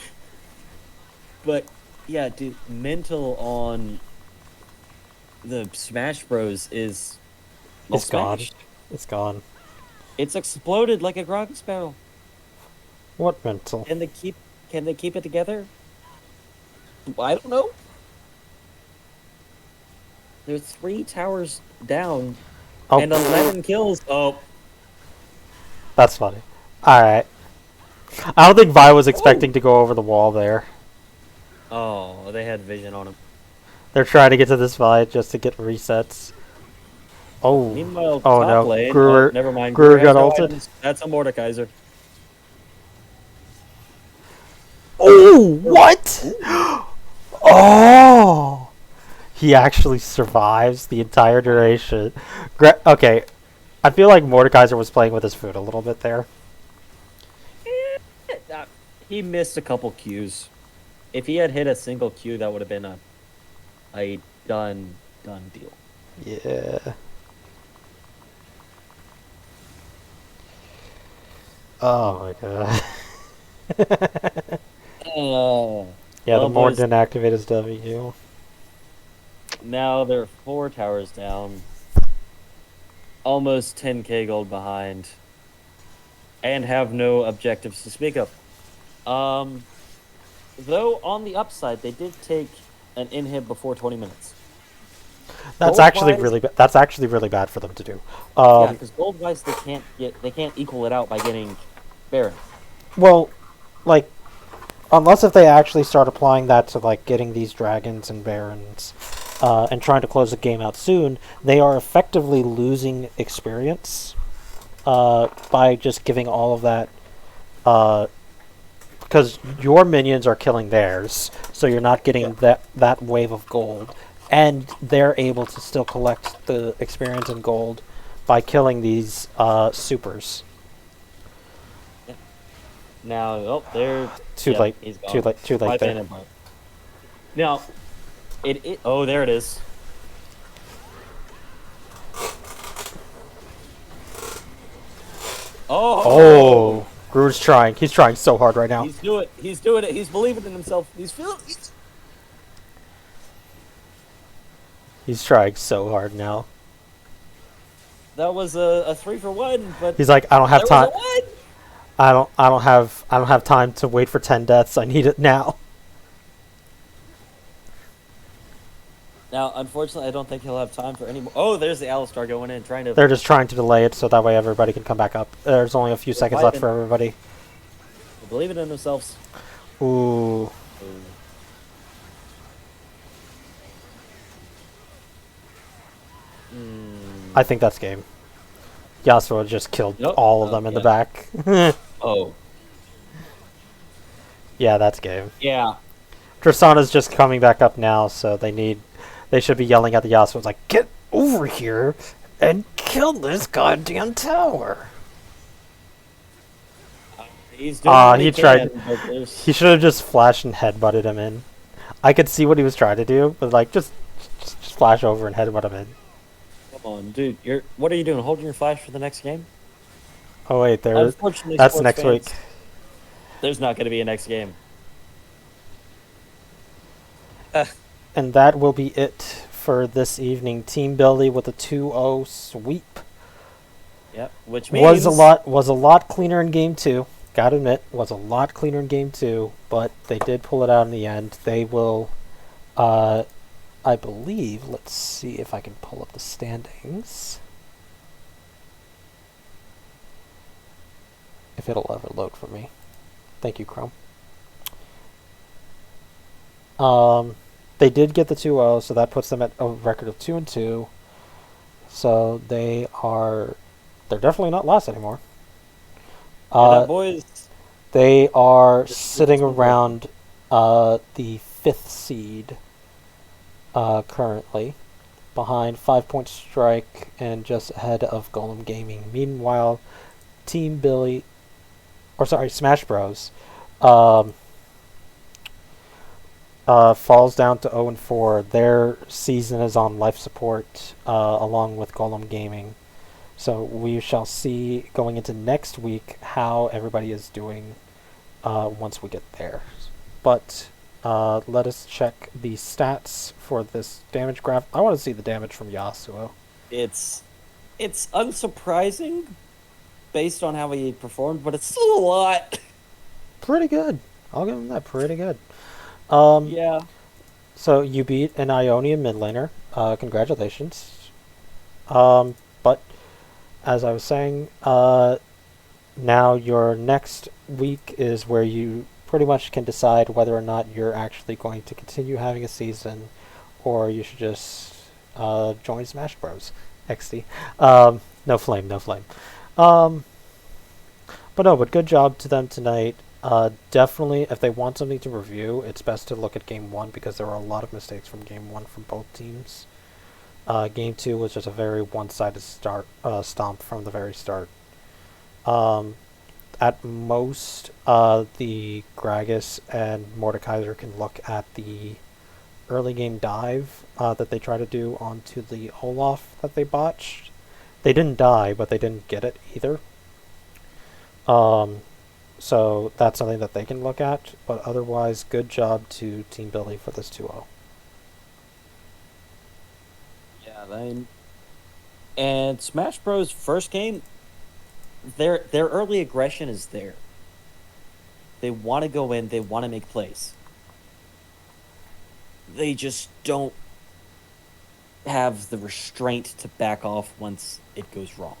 But yeah, dude, mental on the Smash Bros is It's gone. smashed. It's gone. It's exploded like a Grog's barrel. What mental? Can they keep it together? I don't know. There's 3 towers down Oh, and 11 kills. Oh, that's funny. Alright. I don't think Vi was expecting to go over the wall there. oh, they had vision on him. They're trying to get to this fight just to get resets. Oh. Meanwhile, Oh, top no. lane. Gruer- Never mind. Gruer has got no ulted. items. That's a Mordekaiser. Oh, what? Oh! He actually survives the entire duration. Okay. I feel like Mordekaiser was playing with his food a little bit there. He missed a couple Qs. If he had hit a single Q, that would have been a done deal. Yeah. Oh my god. Yeah, Well, the more boys. didn't activate his W. Now they're 4 towers down. Almost 10k gold behind. And have no objectives to speak of. Though, on the upside, they did take an inhib before 20 minutes. That's actually Gold-wise, really that's actually really bad for them to do. yeah, because gold-wise they can't equal it out by getting Baron. Well, like unless if they actually start applying that to like getting these dragons and barons, and trying to close the game out soon, they are effectively losing experience by just giving all of that. Because your minions are killing theirs, so you're not Yeah. getting that wave of gold, and they're able to still collect the experience and gold by killing these supers. Now, oh, there. Too Yep, late. he's Too gone. late. Too late Five there. mana bar. Now, oh, there it is. Oh, Gru's trying. He's trying so hard right now. He's doing it. He's doing it. He's believing in himself. He's feeling. He's trying so hard now. That was a 3-for-1, but He's like, I don't have there time. was a 1. I don't have time to wait for 10 deaths. I need it now. Now, unfortunately, I don't think he'll have time for any more. Oh, there's the Alistar going in, trying to. They're just trying to delay it so that way everybody can come back up. There's only a few seconds left for everybody. Believing in themselves. Ooh. I think that's game. Yasuo just killed all of them in the back. Oh. Yeah, that's game. Yeah. Tristana's just coming back up now, so they should be yelling at the Yasuo. It's like, get over here and kill this goddamn tower. He's doing what he tried. can, He should have just flashed and headbutted him in. I could see what he was trying to do, but like, just flash over and headbutt him in. Come on, dude. What are you doing? Holding your flash for the next game? Oh wait, Unfortunately, that's sports next fans, week. There's not going to be a next game. And that will be it for this evening. Team Billy with a 2-0 sweep. Yep, which means was a lot cleaner in game 2. Gotta admit, was a lot cleaner in game 2, but they did pull it out in the end. They will, I believe. Let's see if I can pull up the standings. If it'll ever load for me. Thank you, Chrome. They did get the 2-0, so that puts them at a record of 2-2. So they're definitely not lost anymore. boys. They are sitting around the 5th seed currently, behind 5 Point Strike and just ahead of Golem Gaming. Meanwhile, Team Billy, Smash Bros. Falls down to 0-4. Their season is on life support, along with Golem Gaming. So we shall see going into next week how everybody is doing once we get there. But let us check the stats for this damage graph. I want to see the damage from Yasuo. It's unsurprising based on how he performed, but it's still a lot. Pretty good. I'll give him that. Pretty good. Yeah. So you beat an Ionian mid laner. Congratulations. But as I was saying, now your next week is where you pretty much can decide whether or not you're actually going to continue having a season, or you should just join Smash Bros. XD. No flame. But good job to them tonight. Definitely, if they want something to review, it's best to look at Game 1 because there were a lot of mistakes from Game 1 from both teams. Game 2 was just a very one-sided stomp from the very start. At most, the Gragas and Mordekaiser can look at the early game dive that they try to do onto the Olaf that they botched. They didn't die, but they didn't get it either. So that's something that they can look at, but otherwise, good job to Team Billy for this 2-0. Yeah, and Smash Bros. First game, their early aggression is there. They want to go in, they want to make plays. They just don't have the restraint to back off once it goes wrong.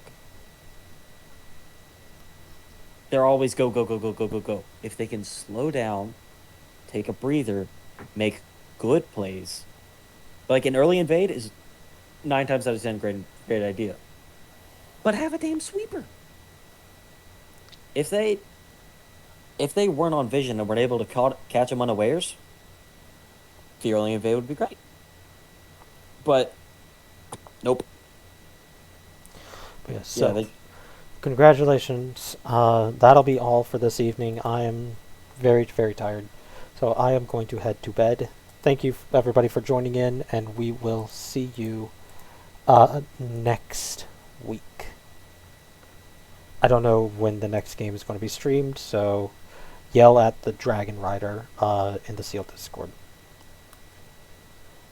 They're always go, go, go, go, go, go, go. If they can slow down, take a breather, make good plays, like an early invade is 9 times out of 10 great idea. But have a damn sweeper. If they weren't on vision and weren't able to catch them unawares, the early invade would be great. But nope. Yeah, so Yeah, congratulations. That'll be all for this evening. I am very, very tired. So I am going to head to bed. Thank you, everybody, for joining in, and we will see you next week. I don't know when the next game is going to be streamed, so yell at the Dragon Rider in the Seal Discord.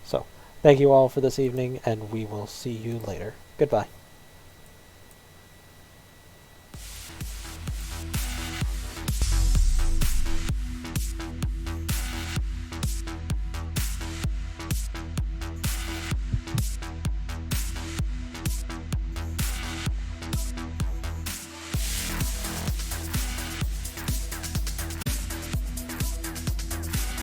So, thank you all for this evening, and we will see you later. Goodbye.